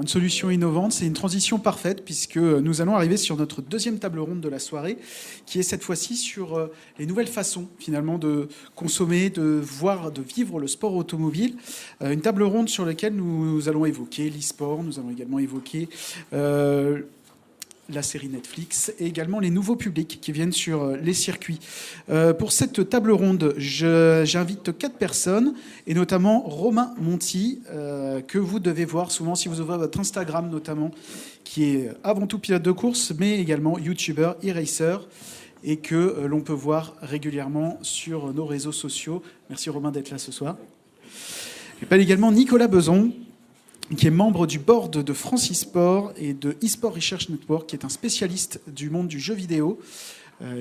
une solution innovante. C'est une transition parfaite puisque nous allons arriver sur notre deuxième table ronde de la soirée, qui est cette fois-ci sur les nouvelles façons finalement de consommer, de voir, de vivre le sport automobile. Une table ronde sur laquelle nous allons évoquer l'e-sport, nous allons également évoquer la série Netflix et également les nouveaux publics qui viennent sur les circuits. Pour cette table ronde, j'invite 4 personnes et notamment Romain Monti, que vous devez voir souvent si vous ouvrez votre Instagram notamment, qui est avant tout pilote de course, mais également YouTuber, e-racer, et que l'on peut voir régulièrement sur nos réseaux sociaux. Merci Romain d'être là ce soir. J'appelle également Nicolas Beson, qui est membre du board de France eSport et de eSport Research Network, qui est un spécialiste du monde du jeu vidéo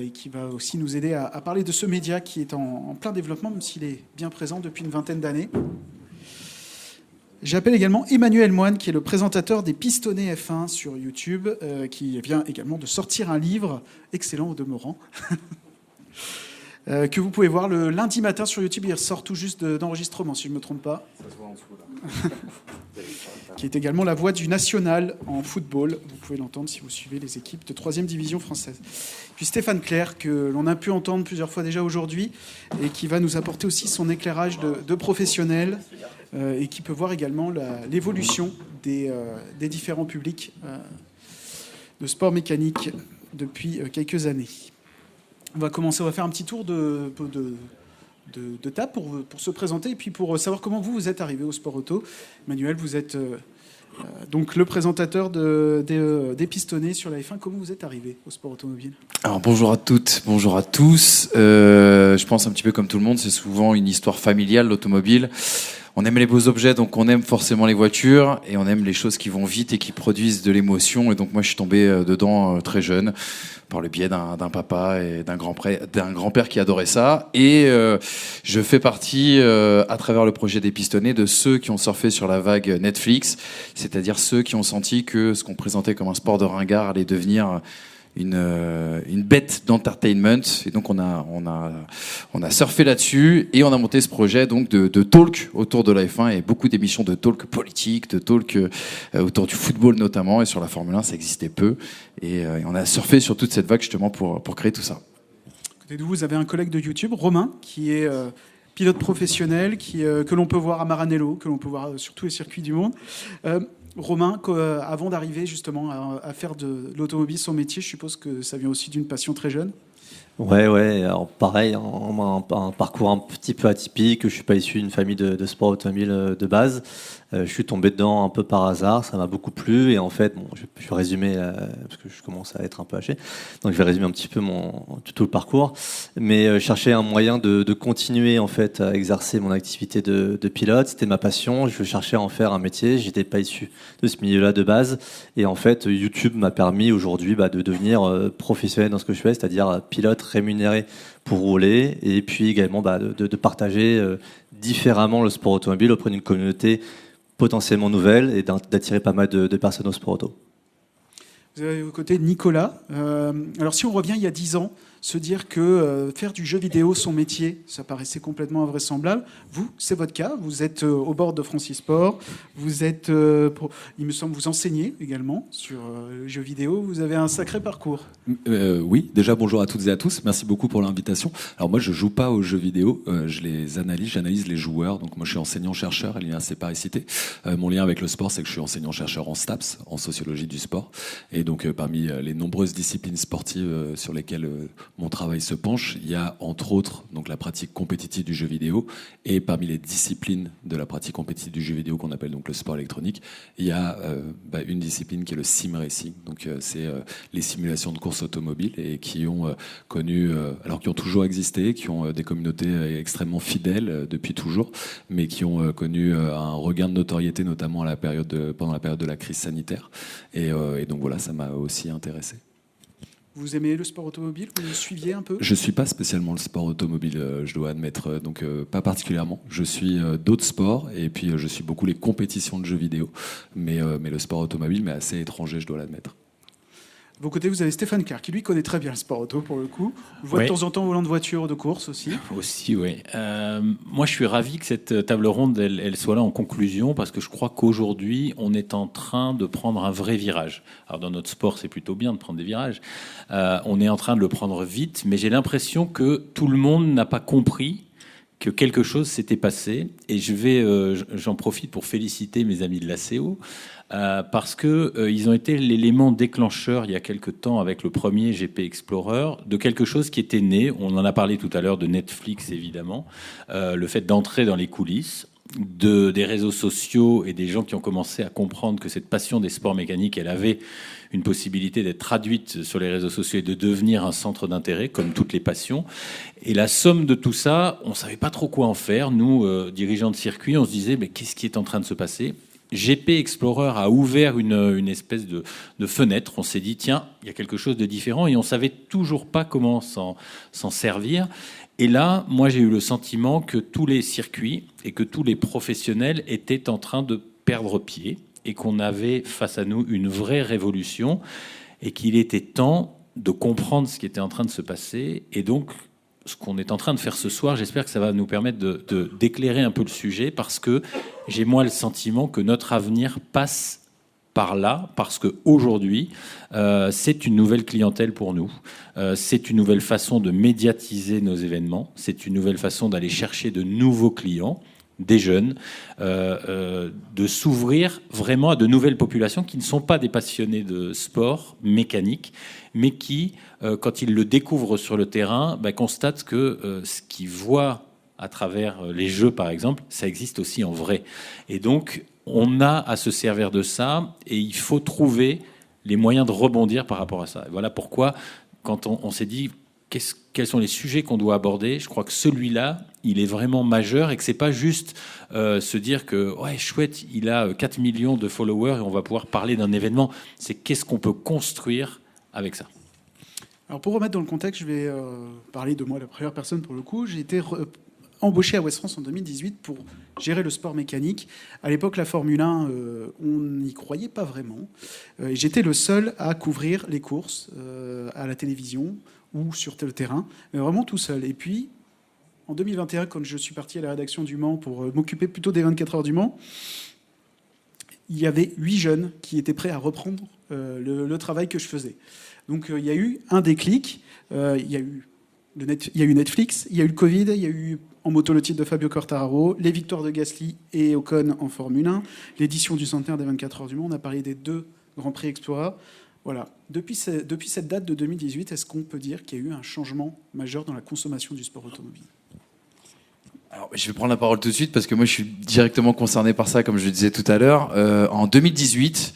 et qui va aussi nous aider à parler de ce média qui est en plein développement, même s'il est bien présent depuis une vingtaine d'années. J'appelle également Emmanuel Moine, qui est le présentateur des Pistonnés F1 sur YouTube, qui vient également de sortir un livre, excellent au demeurant, que vous pouvez voir le lundi matin sur YouTube. Il ressort tout juste d'enregistrement, si je ne me trompe pas. Ça se voit en dessous, là. Qui est également la voix du national en football. Vous pouvez l'entendre si vous suivez les équipes de 3e division française. Puis Stéphane Clerc, que l'on a pu entendre plusieurs fois déjà aujourd'hui, et qui va nous apporter aussi son éclairage de professionnel, et qui peut voir également l'évolution des différents publics de sport mécanique depuis quelques années. On va commencer, on va faire un petit tour de table pour se présenter et puis pour savoir comment vous êtes arrivé au sport auto. Emmanuel, vous êtes donc le présentateur des Pistonnés sur la F1. Comment vous êtes arrivé au sport automobile ? Alors bonjour à toutes, bonjour à tous. Je pense un petit peu comme tout le monde, c'est souvent une histoire familiale, l'automobile. On aime les beaux objets, donc on aime forcément les voitures, et on aime les choses qui vont vite et qui produisent de l'émotion. Et donc moi, je suis tombé dedans très jeune, par le biais d'un papa et d'un grand-père qui adorait ça. Et je fais partie, à travers le projet des Pistonnés, de ceux qui ont surfé sur la vague Netflix, c'est-à-dire ceux qui ont senti que ce qu'on présentait comme un sport de ringard allait devenir une bête d'entertainment. Et donc on a surfé là-dessus et on a monté ce projet donc de talk autour de la F1 et beaucoup d'émissions de talk politique, de talk autour du football notamment, et sur la Formule 1 ça existait peu, et on a surfé sur toute cette vague justement pour créer tout ça. À côté de vous, vous avez un collègue de YouTube, Romain, qui est pilote professionnel, que l'on peut voir à Maranello, que l'on peut voir sur tous les circuits du monde. Romain, avant d'arriver justement à faire de l'automobile son métier, je suppose que ça vient aussi d'une passion très jeune. Ouais. Alors pareil, un parcours un petit peu atypique. Je suis pas issu d'une famille de sport automobile de base. Je suis tombé dedans un peu par hasard. Ça m'a beaucoup plu. Et en fait, je vais résumer parce que je commence à être un peu haché. Donc je vais résumer un petit peu tout le parcours. Mais chercher un moyen de continuer en fait à exercer mon activité de pilote. C'était ma passion. Je cherchais à en faire un métier. J'étais pas issu de ce milieu-là de base. Et en fait, YouTube m'a permis aujourd'hui de devenir professionnel dans ce que je fais, c'est-à-dire pilote rémunéré pour rouler, et puis également de partager différemment le sport automobile auprès d'une communauté potentiellement nouvelle et d'attirer pas mal de personnes au sport auto. Vous avez au côté Nicolas. Alors si on revient il y a 10 ans, se dire que faire du jeu vidéo son métier, ça paraissait complètement invraisemblable. Vous, c'est votre cas. Vous êtes au bord de France eSport. Vous êtes, il me semble, vous enseignez également sur le jeu vidéo. Vous avez un sacré parcours. Oui, déjà bonjour à toutes et à tous. Merci beaucoup pour l'invitation. Alors moi, je joue pas aux jeux vidéo. Je les analyse, j'analyse les joueurs. Donc moi, je suis enseignant-chercheur à l'Université Paris-Cité. Mon lien avec le sport, c'est que je suis enseignant-chercheur en STAPS, en sociologie du sport. Et donc parmi les nombreuses disciplines sportives sur lesquelles mon travail se penche, il y a entre autres donc la pratique compétitive du jeu vidéo, et parmi les disciplines de la pratique compétitive du jeu vidéo qu'on appelle donc le sport électronique, il y a une discipline qui est le sim racing. Donc c'est les simulations de course automobile, et qui ont connu, alors qui ont toujours existé, qui ont des communautés extrêmement fidèles depuis toujours, mais qui ont connu un regain de notoriété notamment pendant la période de la crise sanitaire. Et donc voilà, ça m'a aussi intéressé. Vous aimez le sport automobile ? Vous le suiviez un peu ? Je suis pas spécialement le sport automobile, je dois admettre, donc pas particulièrement. Je suis d'autres sports, et puis je suis beaucoup les compétitions de jeux vidéo, mais le sport automobile m'est assez étranger, je dois l'admettre. De vos côtés, vous avez Stéphane Carr, qui lui connaît très bien le sport auto pour le coup. Vous voit de temps en temps volant de voiture de course aussi. Aussi, oui. Moi, je suis ravi que cette table ronde, elle soit là en conclusion, parce que je crois qu'aujourd'hui, on est en train de prendre un vrai virage. Alors, dans notre sport, c'est plutôt bien de prendre des virages. On est en train de le prendre vite, mais j'ai l'impression que tout le monde n'a pas compris que quelque chose s'était passé. Et j'en profite pour féliciter mes amis de l'ACO, parce que ils ont été l'élément déclencheur il y a quelque temps avec le premier GP Explorer de quelque chose qui était né. On en a parlé tout à l'heure de Netflix, évidemment, le fait d'entrer dans les coulisses des réseaux sociaux et des gens qui ont commencé à comprendre que cette passion des sports mécaniques, elle avait une possibilité d'être traduite sur les réseaux sociaux et de devenir un centre d'intérêt, comme toutes les passions. Et la somme de tout ça, on savait pas trop quoi en faire. Nous, dirigeants de circuit, on se disait, mais qu'est-ce qui est en train de se passer ? GP Explorer a ouvert une espèce de fenêtre. On s'est dit, tiens, il y a quelque chose de différent, et on savait toujours pas comment s'en servir. Et là, moi, j'ai eu le sentiment que tous les circuits et que tous les professionnels étaient en train de perdre pied, et qu'on avait face à nous une vraie révolution, et qu'il était temps de comprendre ce qui était en train de se passer. Et donc, ce qu'on est en train de faire ce soir, j'espère que ça va nous permettre d'éclairer un peu le sujet, parce que j'ai moi le sentiment que notre avenir passe par là, parce qu'aujourd'hui, c'est une nouvelle clientèle pour nous. C'est une nouvelle façon de médiatiser nos événements. C'est une nouvelle façon d'aller chercher de nouveaux clients, des jeunes, de s'ouvrir vraiment à de nouvelles populations qui ne sont pas des passionnés de sport mécanique, mais qui, quand ils le découvrent sur le terrain, constatent que ce qu'ils voient à travers les jeux, par exemple, ça existe aussi en vrai. Et donc, on a à se servir de ça, et il faut trouver les moyens de rebondir par rapport à ça. Et voilà pourquoi, quand on s'est dit quels sont les sujets qu'on doit aborder, je crois que celui-là, il est vraiment majeur, et que c'est pas juste se dire que ouais, chouette, il a 4 millions de followers et on va pouvoir parler d'un événement. C'est qu'est-ce qu'on peut construire avec ça. Alors pour remettre dans le contexte, je vais parler de moi, la première personne pour le coup. J'ai été embauché à Ouest France en 2018 pour gérer le sport mécanique. À l'époque, la Formule 1, on n'y croyait pas vraiment. Et j'étais le seul à couvrir les courses à la télévision ou sur le terrain, mais vraiment tout seul. Et puis, en 2021, quand je suis parti à la rédaction du Mans pour m'occuper plutôt des 24 heures du Mans, il y avait 8 jeunes qui étaient prêts à reprendre le travail que je faisais. Donc il y a eu un déclic, il y a eu Netflix, il y a eu le Covid, il y a eu en moto le titre de Fabio Quartararo, les victoires de Gasly et Ocon en Formule 1, l'édition du centenaire des 24 heures du Mans, on a parlé des 2 Grands Prix Explorer. Voilà. Depuis cette date de 2018, est-ce qu'on peut dire qu'il y a eu un changement majeur dans la consommation du sport automobile ? Alors, je vais prendre la parole tout de suite parce que moi je suis directement concerné par ça, comme je le disais tout à l'heure. En 2018,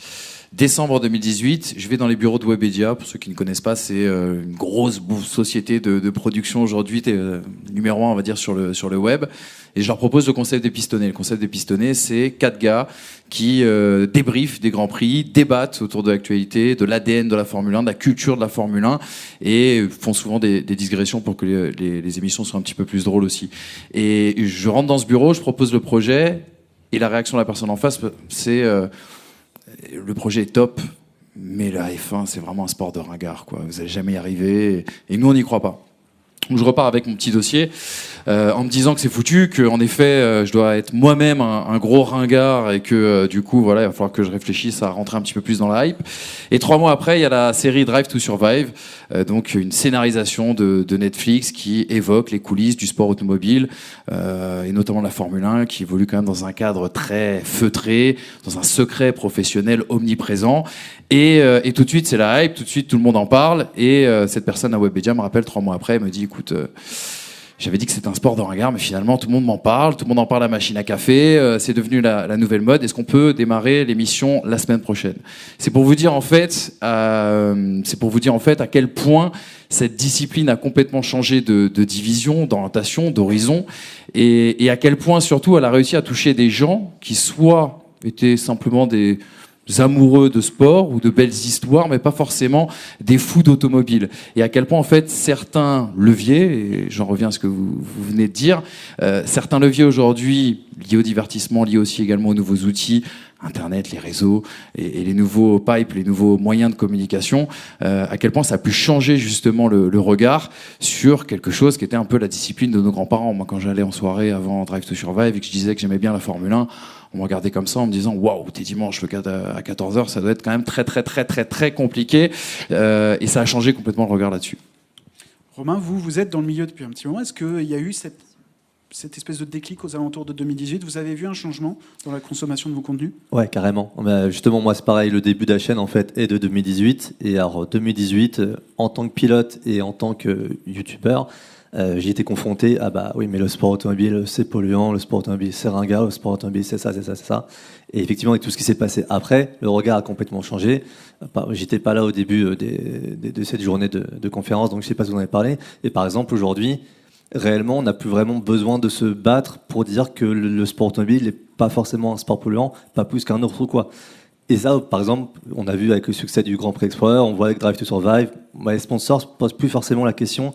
décembre 2018, je vais dans les bureaux de Webedia. Pour ceux qui ne connaissent pas, c'est une grosse société de production aujourd'hui, numéro 1 on va dire sur le web. Et je leur propose le concept des pistonnés. Le concept des pistonnés, c'est 4 gars qui débriefent des grands prix, débattent autour de l'actualité, de l'ADN de la Formule 1, de la culture de la Formule 1, et font souvent des digressions pour que les émissions soient un petit peu plus drôles aussi. Et je rentre dans ce bureau, je propose le projet, et la réaction de la personne en face, c'est le projet est top, mais la F1, c'est vraiment un sport de ringard, quoi. Vous n'allez jamais y arriver, et nous, on n'y croit pas. Donc je repars avec mon petit dossier en me disant que c'est foutu, que en effet je dois être moi-même un gros ringard, et que du coup voilà, il va falloir que je réfléchisse à rentrer un petit peu plus dans la hype. Et 3 mois après, il y a la série Drive to Survive, donc une scénarisation de Netflix qui évoque les coulisses du sport automobile, et notamment la Formule 1, qui évolue quand même dans un cadre très feutré, dans un secret professionnel omniprésent. Et tout de suite, c'est la hype, tout de suite, tout le monde en parle. Et cette personne à Webedia me rappelle 3 mois après, elle me dit, écoute, j'avais dit que c'était un sport de ringard, mais finalement, tout le monde m'en parle. Tout le monde en parle à machine à café. C'est devenu la nouvelle mode. Est-ce qu'on peut démarrer l'émission la semaine prochaine ? C'est pour vous dire, en fait, à quel point cette discipline a complètement changé de division, d'orientation, d'horizon. Et à quel point, surtout, elle a réussi à toucher des gens qui soit étaient simplement des amoureux de sport ou de belles histoires, mais pas forcément des fous d'automobile. Et à quel point, en fait, certains leviers, et j'en reviens à ce que vous venez de dire, certains leviers aujourd'hui liés au divertissement, liés aussi également aux nouveaux outils, Internet, les réseaux et les nouveaux pipes, les nouveaux moyens de communication, à quel point ça a pu changer justement le regard sur quelque chose qui était un peu la discipline de nos grands-parents. Moi, quand j'allais en soirée avant Drive to Survive et que je disais que j'aimais bien la Formule 1, on me regardait comme ça en me disant waouh, t'es dimanche à 14h, ça doit être quand même très compliqué. Et ça a changé complètement le regard là-dessus. Romain, vous êtes dans le milieu depuis un petit moment. Est-ce qu'il y a eu cette espèce de déclic aux alentours de 2018? Vous avez vu un changement dans la consommation de vos contenus? Ouais, carrément. Justement, moi, c'est pareil. Le début de la chaîne, en fait, est de 2018. Et alors, 2018, en tant que pilote et en tant que youtubeur, j'ai été confronté à oui, mais le sport automobile, c'est polluant, le sport automobile, c'est ringard, le sport automobile, c'est ça. Et effectivement, avec tout ce qui s'est passé après, le regard a complètement changé. J'étais pas là au début de cette journée de conférence, donc je sais pas si vous en avez parlé. Et par exemple, aujourd'hui, réellement, on n'a plus vraiment besoin de se battre pour dire que le sport automobile n'est pas forcément un sport polluant, pas plus qu'un autre ou quoi. Et ça, par exemple, on a vu avec le succès du Grand Prix Explorer, on voit avec Drive to Survive, les sponsors ne posent plus forcément la question,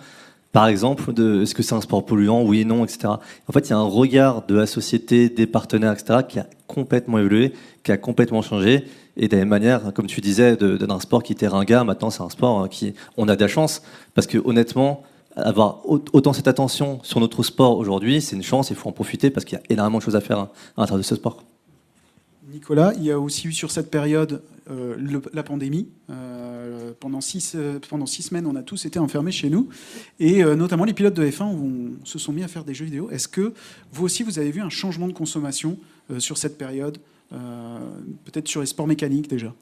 par exemple, de est-ce que c'est un sport polluant, oui, non, etc. En fait, il y a un regard de la société, des partenaires, etc., qui a complètement évolué, qui a complètement changé. Et de la même manière, comme tu disais, d'un sport qui était ringard, maintenant c'est un sport on a de la chance, parce que honnêtement, avoir autant cette attention sur notre sport aujourd'hui, c'est une chance, il faut en profiter parce qu'il y a énormément de choses à faire à l'intérieur de ce sport. Nicolas, il y a aussi eu sur cette période la pandémie. Pendant 6 semaines, on a tous été enfermés chez nous. Et notamment les pilotes de F1 se sont mis à faire des jeux vidéo. Est-ce que vous aussi, vous avez vu un changement de consommation sur cette période, peut-être sur les sports mécaniques déjà?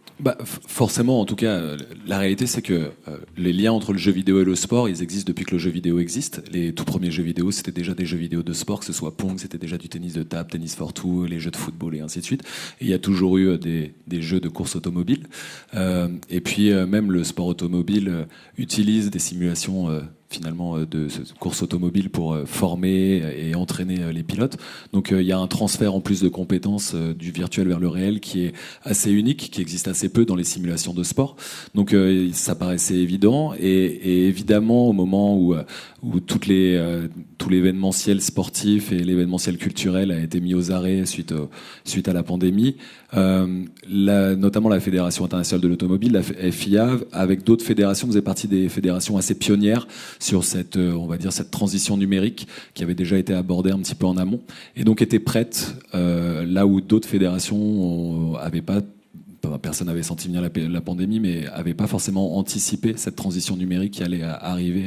Forcément, en tout cas, la réalité c'est que les liens entre le jeu vidéo et le sport, ils existent depuis que le jeu vidéo existe. Les tout premiers jeux vidéo, c'était déjà des jeux vidéo de sport, que ce soit Pong, c'était déjà du tennis de table, tennis for two, les jeux de football et ainsi de suite. Et il y a toujours eu des jeux de course automobile. Et puis même le sport automobile utilise des simulations finalement de course automobile pour former et entraîner les pilotes. Donc il y a un transfert en plus de compétences du virtuel vers le réel qui est assez unique, qui existe assez peu dans les simulations de sport. Donc ça paraissait évident et évidemment au moment où tout l'événementiel sportif et l'événementiel culturel a été mis aux arrêts suite à la pandémie, notamment la Fédération internationale de l'automobile, la FIA, avec d'autres fédérations, faisait partie des fédérations assez pionnières sur cette transition numérique qui avait déjà été abordée un petit peu en amont et donc était prête là où d'autres fédérations avaient pas. Personne n'avait senti venir la pandémie, mais avait pas forcément anticipé cette transition numérique qui allait arriver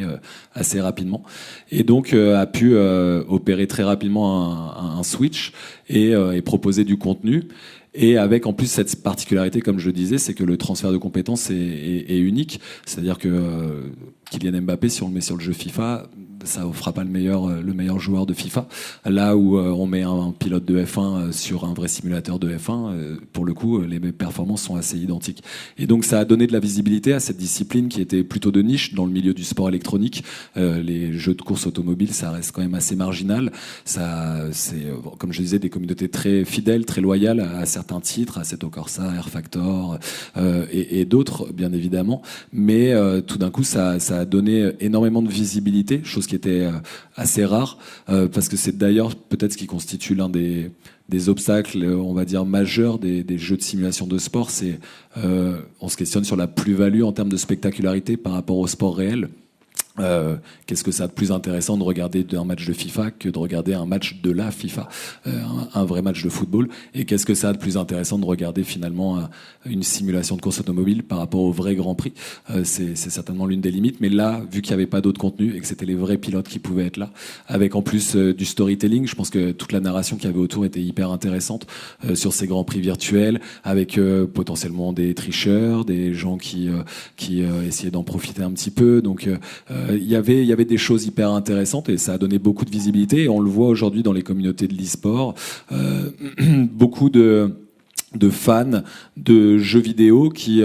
assez rapidement. Et donc a pu opérer très rapidement un switch et proposer du contenu. Et avec en plus cette particularité, comme je le disais, c'est que le transfert de compétences est unique. C'est-à-dire que Kylian Mbappé, si on le met sur le jeu FIFA, ça ne fera pas le meilleur joueur de FIFA. Là où on met un pilote de F1 sur un vrai simulateur de F1, pour le coup, les performances sont assez identiques. Et donc ça a donné de la visibilité à cette discipline qui était plutôt de niche dans le milieu du sport électronique. Les jeux de course automobile, ça reste quand même assez marginal. Ça, c'est, comme je disais, des communautés très fidèles, très loyales à certains titres, à Assetto Corsa, Air Factor et d'autres, bien évidemment. Mais tout d'un coup, ça a donné énormément de visibilité, chose qui était assez rare, parce que c'est d'ailleurs peut-être ce qui constitue l'un des obstacles, on va dire, majeurs des jeux de simulation de sport. C'est on se questionne sur la plus-value en termes de spectacularité par rapport au sport réel. Qu'est-ce que ça a de plus intéressant de regarder un match de FIFA que de regarder un match de la FIFA, un vrai match de football, et qu'est-ce que ça a de plus intéressant de regarder finalement une simulation de course automobile par rapport au vrai Grand Prix. C'est certainement l'une des limites, mais là, vu qu'il n'y avait pas d'autres contenus et que c'était les vrais pilotes qui pouvaient être là, avec en plus du storytelling, je pense que toute la narration qu'il y avait autour était hyper intéressante sur ces Grands Prix virtuels, avec potentiellement des tricheurs, des gens qui essayaient d'en profiter un petit peu, donc il y avait des choses hyper intéressantes et ça a donné beaucoup de visibilité et on le voit aujourd'hui dans les communautés de l'e-sport, beaucoup de fans de jeux vidéo qui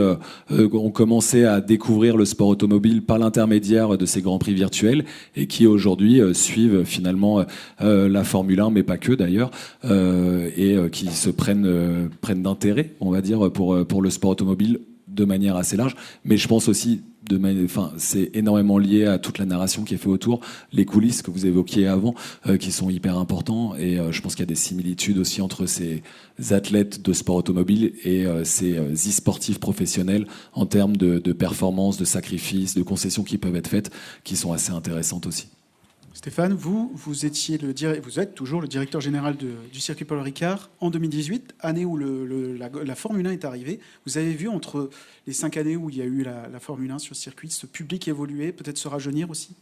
ont commencé à découvrir le sport automobile par l'intermédiaire de ces grands prix virtuels et qui aujourd'hui suivent finalement la Formule 1, mais pas que d'ailleurs, et qui se prennent d'intérêt, on va dire, pour le sport automobile de manière assez large. Mais je pense aussi, c'est énormément lié à toute la narration qui est faite autour, les coulisses que vous évoquiez avant, qui sont hyper importants. Et je pense qu'il y a des similitudes aussi entre ces athlètes de sport automobile et ces e-sportifs professionnels en termes de performance, de sacrifices, de concessions qui peuvent être faites, qui sont assez intéressantes aussi. Stéphane, vous êtes toujours le directeur général du circuit Paul Ricard en 2018, année où la Formule 1 est arrivée. Vous avez vu entre les 5 années où il y a eu la Formule 1 sur ce circuit, ce public évoluer, peut-être se rajeunir aussi ?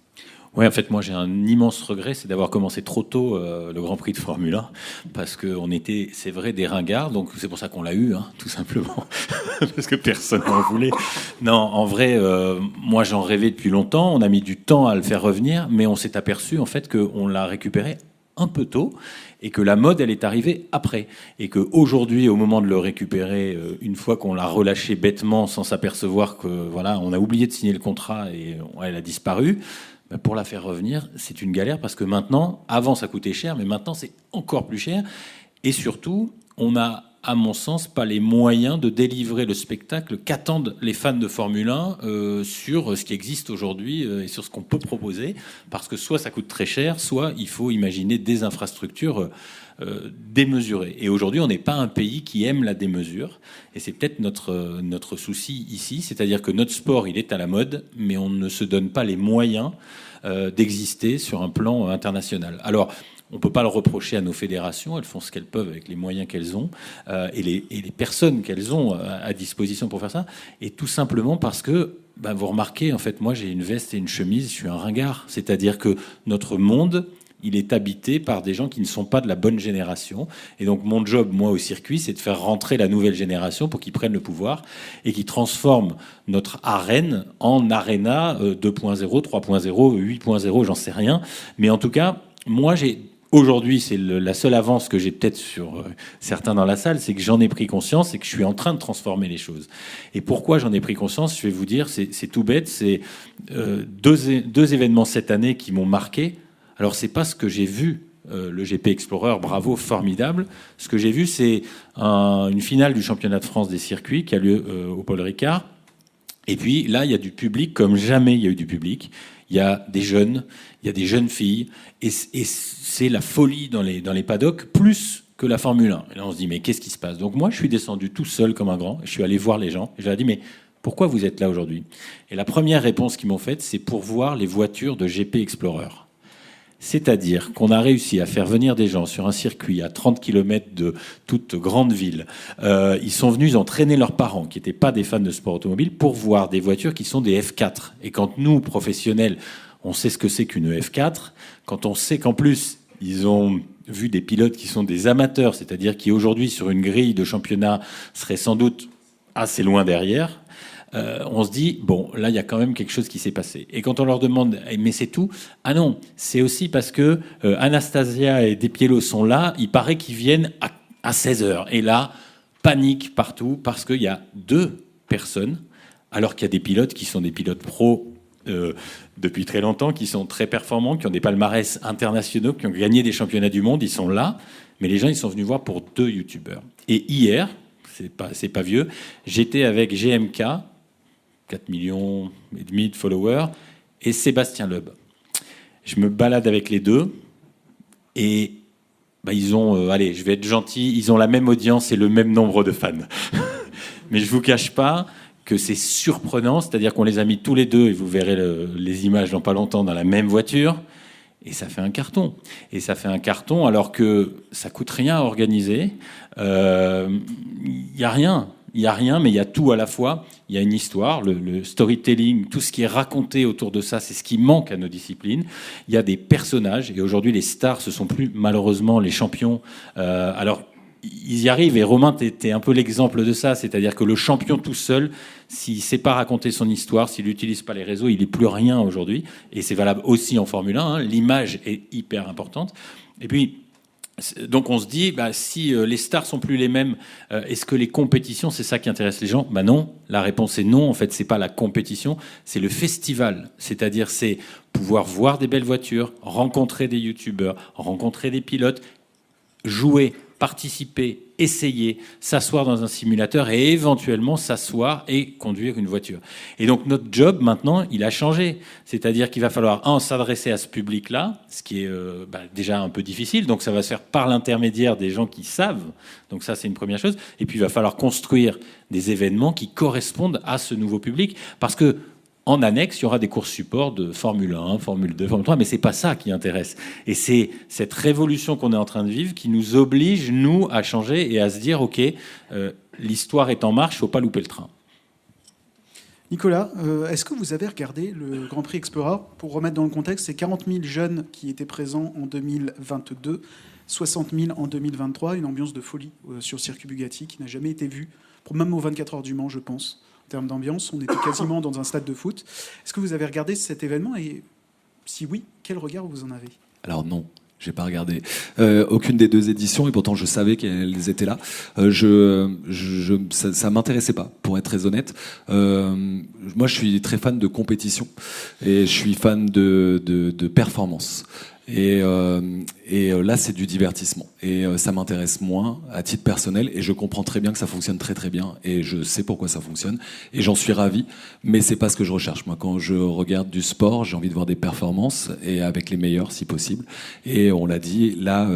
Oui, en fait, moi, j'ai un immense regret, c'est d'avoir commencé trop tôt le Grand Prix de Formule 1, parce qu'on était, c'est vrai, des ringards, donc c'est pour ça qu'on l'a eu, tout simplement, parce que personne n'en voulait. Non, en vrai, moi, j'en rêvais depuis longtemps, on a mis du temps à le faire revenir, mais on s'est aperçu, en fait, qu'on l'a récupéré un peu tôt, et que la mode, elle est arrivée après. Et qu'aujourd'hui, au moment de le récupérer, une fois qu'on l'a relâché bêtement, sans s'apercevoir que, voilà, on a oublié de signer le contrat et elle a disparu, pour la faire revenir, c'est une galère parce que maintenant, avant ça coûtait cher, mais maintenant c'est encore plus cher. Et surtout, on n'a, à mon sens, pas les moyens de délivrer le spectacle qu'attendent les fans de Formule 1 sur ce qui existe aujourd'hui et sur ce qu'on peut proposer. Parce que soit ça coûte très cher, soit il faut imaginer des infrastructures démesurées. Et aujourd'hui, on n'est pas un pays qui aime la démesure. Et c'est peut-être notre souci ici. C'est-à-dire que notre sport, il est à la mode, mais on ne se donne pas les moyens d'exister sur un plan international. Alors, on ne peut pas le reprocher à nos fédérations, elles font ce qu'elles peuvent avec les moyens qu'elles ont et les personnes qu'elles ont à disposition pour faire ça. Et tout simplement parce que, vous remarquez, en fait, moi j'ai une veste et une chemise, je suis un ringard. C'est-à-dire que notre monde, il est habité par des gens qui ne sont pas de la bonne génération. Et donc mon job, moi, au circuit, c'est de faire rentrer la nouvelle génération pour qu'ils prennent le pouvoir et qu'ils transforment notre arène en arena 2.0, 3.0, 8.0, j'en sais rien. Mais en tout cas, moi, aujourd'hui, c'est la seule avance que j'ai peut-être sur certains dans la salle, c'est que j'en ai pris conscience et que je suis en train de transformer les choses. Et pourquoi j'en ai pris conscience ? Je vais vous dire, c'est tout bête. C'est deux événements cette année qui m'ont marqué. Alors, c'est pas ce que j'ai vu, le GP Explorer, bravo, formidable. Ce que j'ai vu, c'est une finale du championnat de France des circuits qui a lieu au Paul Ricard. Et puis, là, il y a du public comme jamais il y a eu du public. Il y a des jeunes, il y a des jeunes filles, et c'est la folie dans les paddocks, plus que la Formule 1. Et là, on se dit, mais qu'est-ce qui se passe ? Donc moi, je suis descendu tout seul comme un grand, je suis allé voir les gens, et je leur ai dit, mais pourquoi vous êtes là aujourd'hui ? Et la première réponse qu'ils m'ont faite, c'est pour voir les voitures de GP Explorer. C'est-à-dire qu'on a réussi à faire venir des gens sur un circuit à 30 km de toute grande ville. Ils sont venus, ils ont traîné leurs parents, qui n'étaient pas des fans de sport automobile, pour voir des voitures qui sont des F4. Et quand nous, professionnels, on sait ce que c'est qu'une F4, quand on sait qu'en plus, ils ont vu des pilotes qui sont des amateurs, c'est-à-dire qui aujourd'hui, sur une grille de championnat, seraient sans doute assez loin derrière, on se dit, bon, là, il y a quand même quelque chose qui s'est passé. Et quand on leur demande, mais c'est tout ? Ah non, c'est aussi parce que Anastasia et Despiello sont là, il paraît qu'ils viennent à 16h. Et là, panique partout, parce qu'il y a 2 personnes, alors qu'il y a des pilotes qui sont des pilotes pros depuis très longtemps, qui sont très performants, qui ont des palmarès internationaux, qui ont gagné des championnats du monde, ils sont là, mais les gens, ils sont venus voir pour 2 youtubeurs. Et hier, c'est pas vieux, j'étais avec GMK, 4,5 millions de followers, et Sébastien Loeb. Je me balade avec les deux, et ils ont, allez, je vais être gentil, ils ont la même audience et le même nombre de fans. Mais je vous cache pas que c'est surprenant, c'est-à-dire qu'on les a mis tous les deux, et vous verrez les images dans pas longtemps, dans la même voiture, et ça fait un carton. Et ça fait un carton alors que ça coûte rien à organiser. Il y a rien. Il y a rien, mais il y a tout à la fois. Il y a une histoire, le storytelling, tout ce qui est raconté autour de ça, c'est ce qui manque à nos disciplines. Il y a des personnages, et aujourd'hui les stars, ce sont plus malheureusement les champions. Alors ils y arrivent, et Romain, t'es un peu l'exemple de ça, c'est-à-dire que le champion tout seul, s'il ne sait pas raconter son histoire, s'il n'utilise pas les réseaux, il n'est plus rien aujourd'hui, et c'est valable aussi en Formule 1, l'image est hyper importante. Et puis, donc on se dit, si les stars sont plus les mêmes, est-ce que les compétitions, c'est ça qui intéresse les gens ? Non, la réponse est non, en fait, c'est pas la compétition, c'est le festival, c'est-à-dire c'est pouvoir voir des belles voitures, rencontrer des youtubeurs, rencontrer des pilotes, jouer participer, essayer, s'asseoir dans un simulateur et éventuellement s'asseoir et conduire une voiture. Et donc notre job maintenant, il a changé. C'est-à-dire qu'il va falloir s'adresser à ce public-là, ce qui est déjà un peu difficile. Donc ça va se faire par l'intermédiaire des gens qui savent. Donc ça, c'est une première chose. Et puis il va falloir construire des événements qui correspondent à ce nouveau public. Parce que en annexe, il y aura des courses support de Formule 1, Formule 2, Formule 3, mais c'est pas ça qui intéresse. Et c'est cette révolution qu'on est en train de vivre qui nous oblige, nous, à changer et à se dire, OK, l'histoire est en marche, il faut pas louper le train. Nicolas, est-ce que vous avez regardé le Grand Prix Explorer? Pour remettre dans le contexte, c'est 40 000 jeunes qui étaient présents en 2022, 60 000 en 2023, une ambiance de folie sur le circuit Bugatti qui n'a jamais été vue, même aux 24 heures du Mans, je pense. En termes d'ambiance, on était quasiment dans un stade de foot. Est-ce que vous avez regardé cet événement et si oui, quel regard vous en avez? Alors non. J'ai pas regardé aucune des deux éditions et pourtant je savais qu'elles étaient là. Ça m'intéressait pas, pour être très honnête. Moi, je suis très fan de compétition et je suis fan de performance. Et là, c'est du divertissement. Et ça m'intéresse moins à titre personnel. Et je comprends très bien que ça fonctionne très très bien. Et je sais pourquoi ça fonctionne. Et j'en suis ravi. Mais c'est pas ce que je recherche. Moi, quand je regarde du sport, j'ai envie de voir des performances et avec les meilleurs, si possible. Et on l'a dit, là,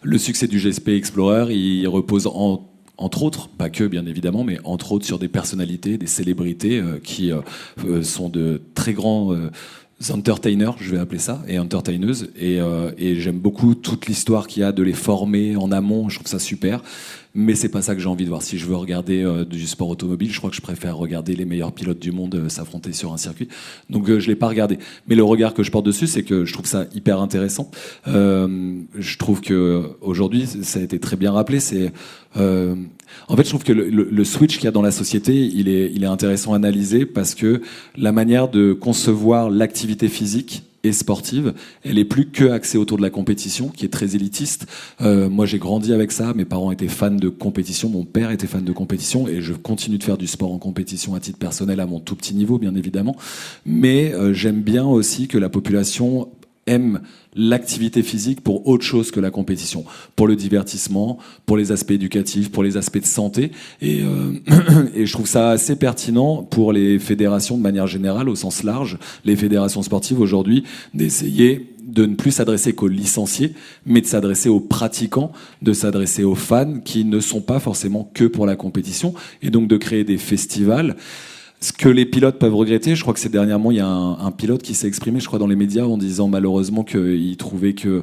le succès du GSP Explorer, il repose entre autres, pas que bien évidemment, mais entre autres sur des personnalités, des célébrités qui sont de très grands entertainers, je vais appeler ça, et entertaineuses, et j'aime beaucoup toute l'histoire qu'il y a de les former en amont, je trouve ça super, mais c'est pas ça que j'ai envie de voir. Si je veux regarder du sport automobile, je crois que je préfère regarder les meilleurs pilotes du monde s'affronter sur un circuit, donc je l'ai pas regardé, mais le regard que je porte dessus, c'est que je trouve ça hyper intéressant. Je trouve que aujourd'hui, ça a été très bien rappelé, c'est en fait, je trouve que le switch qu'il y a dans la société, il est intéressant à analyser parce que la manière de concevoir l'activité physique et sportive, elle est plus que axée autour de la compétition, qui est très élitiste. Moi, j'ai grandi avec ça. Mes parents étaient fans de compétition. Mon père était fan de compétition, et je continue de faire du sport en compétition à titre personnel à mon tout petit niveau, bien évidemment. Mais j'aime bien aussi que la population aime l'activité physique pour autre chose que la compétition, pour le divertissement, pour les aspects éducatifs, pour les aspects de santé, et je trouve ça assez pertinent pour les fédérations de manière générale, au sens large, les fédérations sportives aujourd'hui, d'essayer de ne plus s'adresser qu'aux licenciés, mais de s'adresser aux pratiquants, de s'adresser aux fans qui ne sont pas forcément que pour la compétition, et donc de créer des festivals. Ce que les pilotes peuvent regretter, je crois que c'est dernièrement, il y a un pilote qui s'est exprimé, je crois, dans les médias en disant malheureusement qu'il trouvait que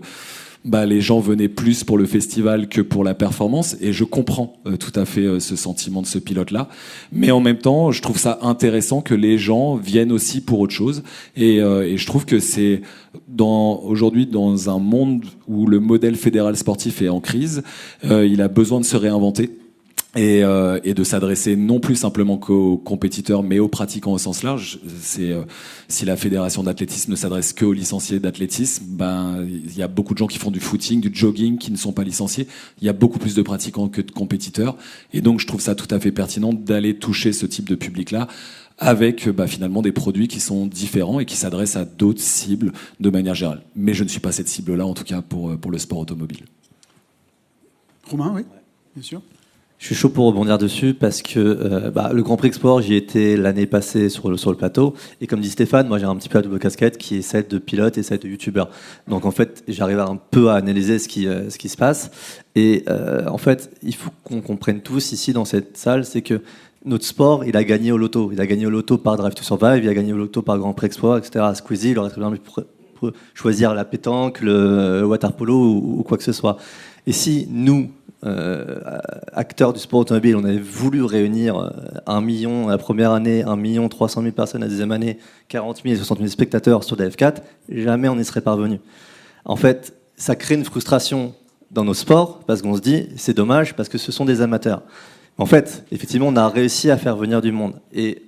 les gens venaient plus pour le festival que pour la performance, et je comprends tout à fait ce sentiment de ce pilote-là. Mais en même temps, je trouve ça intéressant que les gens viennent aussi pour autre chose, et je trouve que c'est aujourd'hui dans un monde où le modèle fédéral sportif est en crise, il a besoin de se réinventer. Et de s'adresser non plus simplement qu'aux compétiteurs, mais aux pratiquants au sens large. Si la fédération d'athlétisme ne s'adresse qu'aux licenciés d'athlétisme, il y a beaucoup de gens qui font du footing, du jogging, qui ne sont pas licenciés. Il y a beaucoup plus de pratiquants que de compétiteurs, et donc je trouve ça tout à fait pertinent d'aller toucher ce type de public-là avec finalement des produits qui sont différents et qui s'adressent à d'autres cibles de manière générale. Mais je ne suis pas cette cible-là, en tout cas pour le sport automobile. Romain, oui, bien sûr. Je suis chaud pour rebondir dessus parce que le Grand Prix Export, j'y étais l'année passée sur le plateau. Et comme dit Stéphane, moi j'ai un petit peu la double casquette qui est celle de pilote et celle de youtubeur. Donc en fait, j'arrive un peu à analyser ce qui se passe. Et en fait, il faut qu'on comprenne tous ici dans cette salle, c'est que notre sport, il a gagné au loto. Il a gagné au loto par Drive to Survive, il a gagné au loto par Grand Prix Export, etc. Squeezie, il aurait très bien pu choisir la pétanque, le water polo ou quoi que ce soit. Et si nous, acteurs du sport automobile, on avait voulu réunir 1 million la première année, 1 300 000 personnes la deuxième année, 40 000 et 60 000 spectateurs sur des F4, jamais on n'y serait parvenu. En fait, ça crée une frustration dans nos sports parce qu'on se dit c'est dommage parce que ce sont des amateurs. En fait, effectivement, on a réussi à faire venir du monde. Et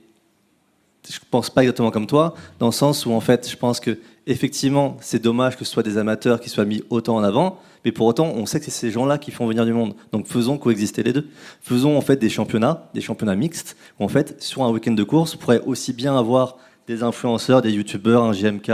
je pense pas exactement comme toi, dans le sens où en fait, je pense que effectivement, c'est dommage que ce soit des amateurs qui soient mis autant en avant, mais pour autant, on sait que c'est ces gens-là qui font venir du monde. Donc faisons coexister les deux. Faisons en fait des championnats mixtes, où en fait, sur un week-end de course, on pourrait aussi bien avoir des influenceurs, des youtubeurs, un JMK,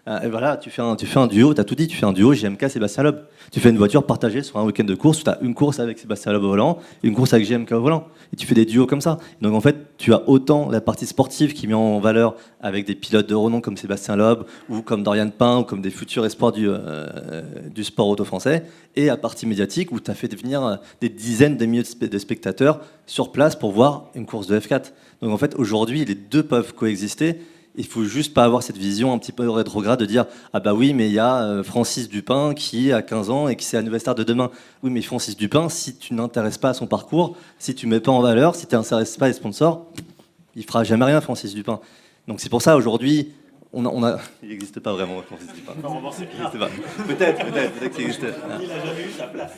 Et voilà, tu fais un duo, t'as tout dit, tu fais un duo JMK Sébastien Loeb. Tu fais une voiture partagée sur un week-end de course où tu as une course avec Sébastien Loeb au volant et une course avec JMK au volant. Et tu fais des duos comme ça. Donc en fait, tu as autant la partie sportive qui met en valeur avec des pilotes de renom comme Sébastien Loeb ou comme Dorian Pain ou comme des futurs espoirs du sport auto français, et la partie médiatique où tu as fait venir des dizaines de milliers de spectateurs sur place pour voir une course de F4. Donc en fait, aujourd'hui, les deux peuvent coexister. Il faut juste pas avoir cette vision un petit peu rétrograde de dire ah bah oui, mais il y a Francis Dupin qui a 15 ans et qui c'est la nouvelle star de demain. Oui, mais Francis Dupin, si tu n'intéresses pas à son parcours, si tu mets pas en valeur, si tu n'intéresses pas les sponsors, il fera jamais rien, Francis Dupin. Donc c'est pour ça aujourd'hui on a... Il n'existe pas vraiment Francis Dupin. Peut-être qu'il existe. Il a jamais eu sa place.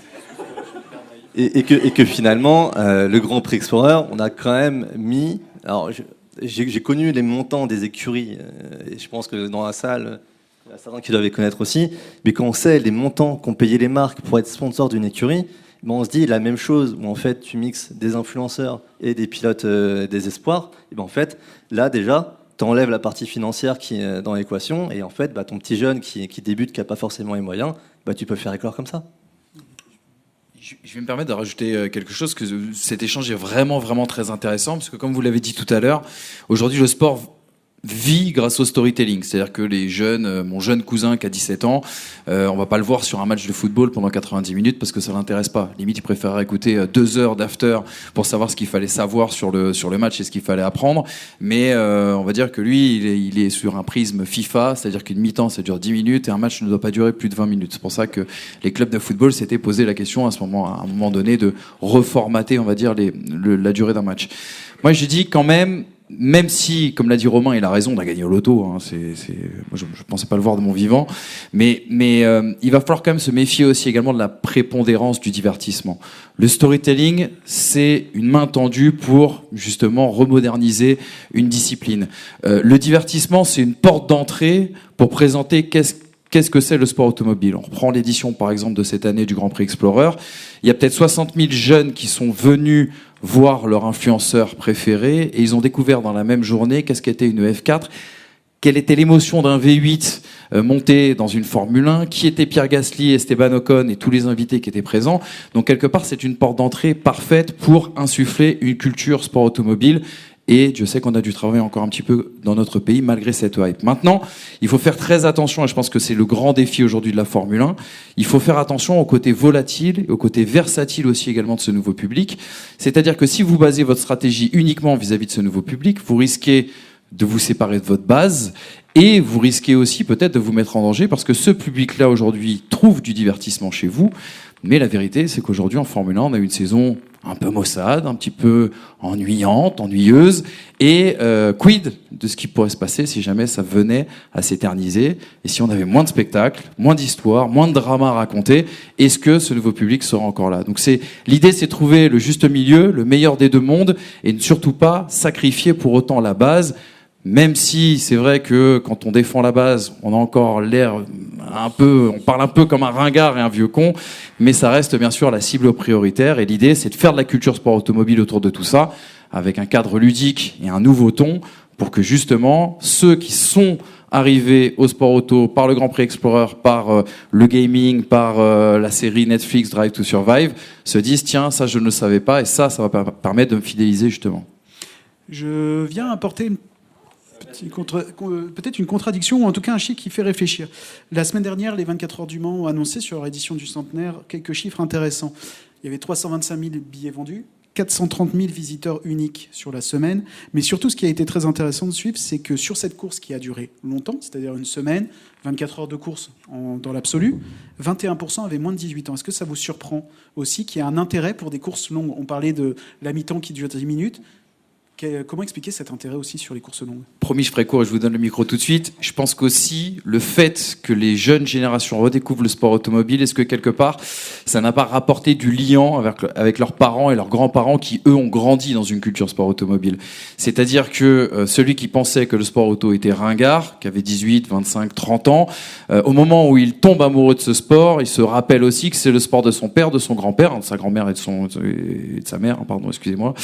Et que finalement le Grand Prix Explorer, on a quand même mis. Alors j'ai connu les montants des écuries, et je pense que dans la salle, il y a certains qui doivent les connaître aussi, mais quand on sait les montants qu'ont payé les marques pour être sponsor d'une écurie, ben on se dit la même chose, où en fait tu mixes des influenceurs et des pilotes des espoirs, et ben en fait, là déjà, tu enlèves la partie financière qui est dans l'équation, et en fait, bah, ton petit jeune qui débute, qui n'a pas forcément les moyens, bah, tu peux le faire éclore comme ça. Je vais me permettre de rajouter quelque chose, que cet échange est vraiment, vraiment très intéressant, parce que comme vous l'avez dit tout à l'heure, aujourd'hui le sport vit grâce au storytelling. C'est-à-dire que les jeunes, mon jeune cousin qui a 17 ans, on va pas le voir sur un match de football pendant 90 minutes parce que ça l'intéresse pas. Limite, il préférerait écouter 2 heures d'after pour savoir ce qu'il fallait savoir sur le match et ce qu'il fallait apprendre. Mais on va dire que lui, il est sur un prisme FIFA, c'est-à-dire qu'une mi-temps, ça dure 10 minutes et un match ne doit pas durer plus de 20 minutes. C'est pour ça que les clubs de football s'étaient posé la question à un moment donné de reformater, on va dire, la durée d'un match. Moi, je dis quand même si, comme l'a dit Romain, il a raison, on a gagné au loto. Hein, moi, je pensais pas le voir de mon vivant, mais il va falloir quand même se méfier aussi également de la prépondérance du divertissement. Le storytelling, c'est une main tendue pour justement remoderniser une discipline. Le divertissement, c'est une porte d'entrée pour présenter qu'est-ce que c'est le sport automobile. On reprend l'édition, par exemple, de cette année du Grand Prix Explorer. Il y a peut-être 60 000 jeunes qui sont venus voir leur influenceur préféré et ils ont découvert dans la même journée qu'est-ce qu'était une F4, quelle était l'émotion d'un V8 monté dans une Formule 1, qui était Pierre Gasly, Esteban Ocon et tous les invités qui étaient présents. Donc quelque part, c'est une porte d'entrée parfaite pour insuffler une culture sport automobile. Et Dieu sait qu'on a dû travailler encore un petit peu dans notre pays malgré cette hype. Maintenant, il faut faire très attention, et je pense que c'est le grand défi aujourd'hui de la Formule 1, il faut faire attention au côté volatile et au côté versatile aussi également de ce nouveau public. C'est-à-dire que si vous basez votre stratégie uniquement vis-à-vis de ce nouveau public, vous risquez de vous séparer de votre base et vous risquez aussi peut-être de vous mettre en danger parce que ce public-là aujourd'hui trouve du divertissement chez vous. Mais la vérité, c'est qu'aujourd'hui en Formule 1, on a une saison un peu maussade, un petit peu ennuyante, ennuyeuse. Et quid de ce qui pourrait se passer si jamais ça venait à s'éterniser et si on avait moins de spectacles, moins d'histoires, moins de dramas à raconter, est-ce que ce nouveau public sera encore là? Donc l'idée, c'est de trouver le juste milieu, le meilleur des deux mondes et ne surtout pas sacrifier pour autant la base. Même si c'est vrai que quand on défend la base, on a encore l'air on parle un peu comme un ringard et un vieux con, mais ça reste bien sûr la cible prioritaire. Et l'idée, c'est de faire de la culture sport automobile autour de tout ça, avec un cadre ludique et un nouveau ton, pour que justement ceux qui sont arrivés au sport auto par le Grand Prix Explorer, par le gaming, par la série Netflix Drive to Survive, se disent tiens, ça je ne le savais pas, et ça va permettre de me fidéliser justement. Je viens apporter peut-être une contradiction, ou en tout cas un chiffre qui fait réfléchir. La semaine dernière, les 24 heures du Mans ont annoncé sur leur édition du centenaire quelques chiffres intéressants. Il y avait 325 000 billets vendus, 430 000 visiteurs uniques sur la semaine. Mais surtout, ce qui a été très intéressant de suivre, c'est que sur cette course qui a duré longtemps, c'est-à-dire une semaine, 24 heures de course dans l'absolu, 21% avaient moins de 18 ans. Est-ce que ça vous surprend aussi qu'il y ait un intérêt pour des courses longues? On parlait de la mi-temps qui dure 10 minutes. Comment expliquer cet intérêt aussi sur les courses longues? Promis, je ferai court et je vous donne le micro tout de suite. Je pense qu'aussi, le fait que les jeunes générations redécouvrent le sport automobile, est-ce que quelque part, ça n'a pas rapporté du lien avec leurs parents et leurs grands-parents qui, eux, ont grandi dans une culture sport automobile? C'est-à-dire que celui qui pensait que le sport auto était ringard, qui avait 18, 25, 30 ans, au moment où il tombe amoureux de ce sport, il se rappelle aussi que c'est le sport de son père, de son grand-père, de sa grand-mère et de sa mère, pardon, excusez-moi.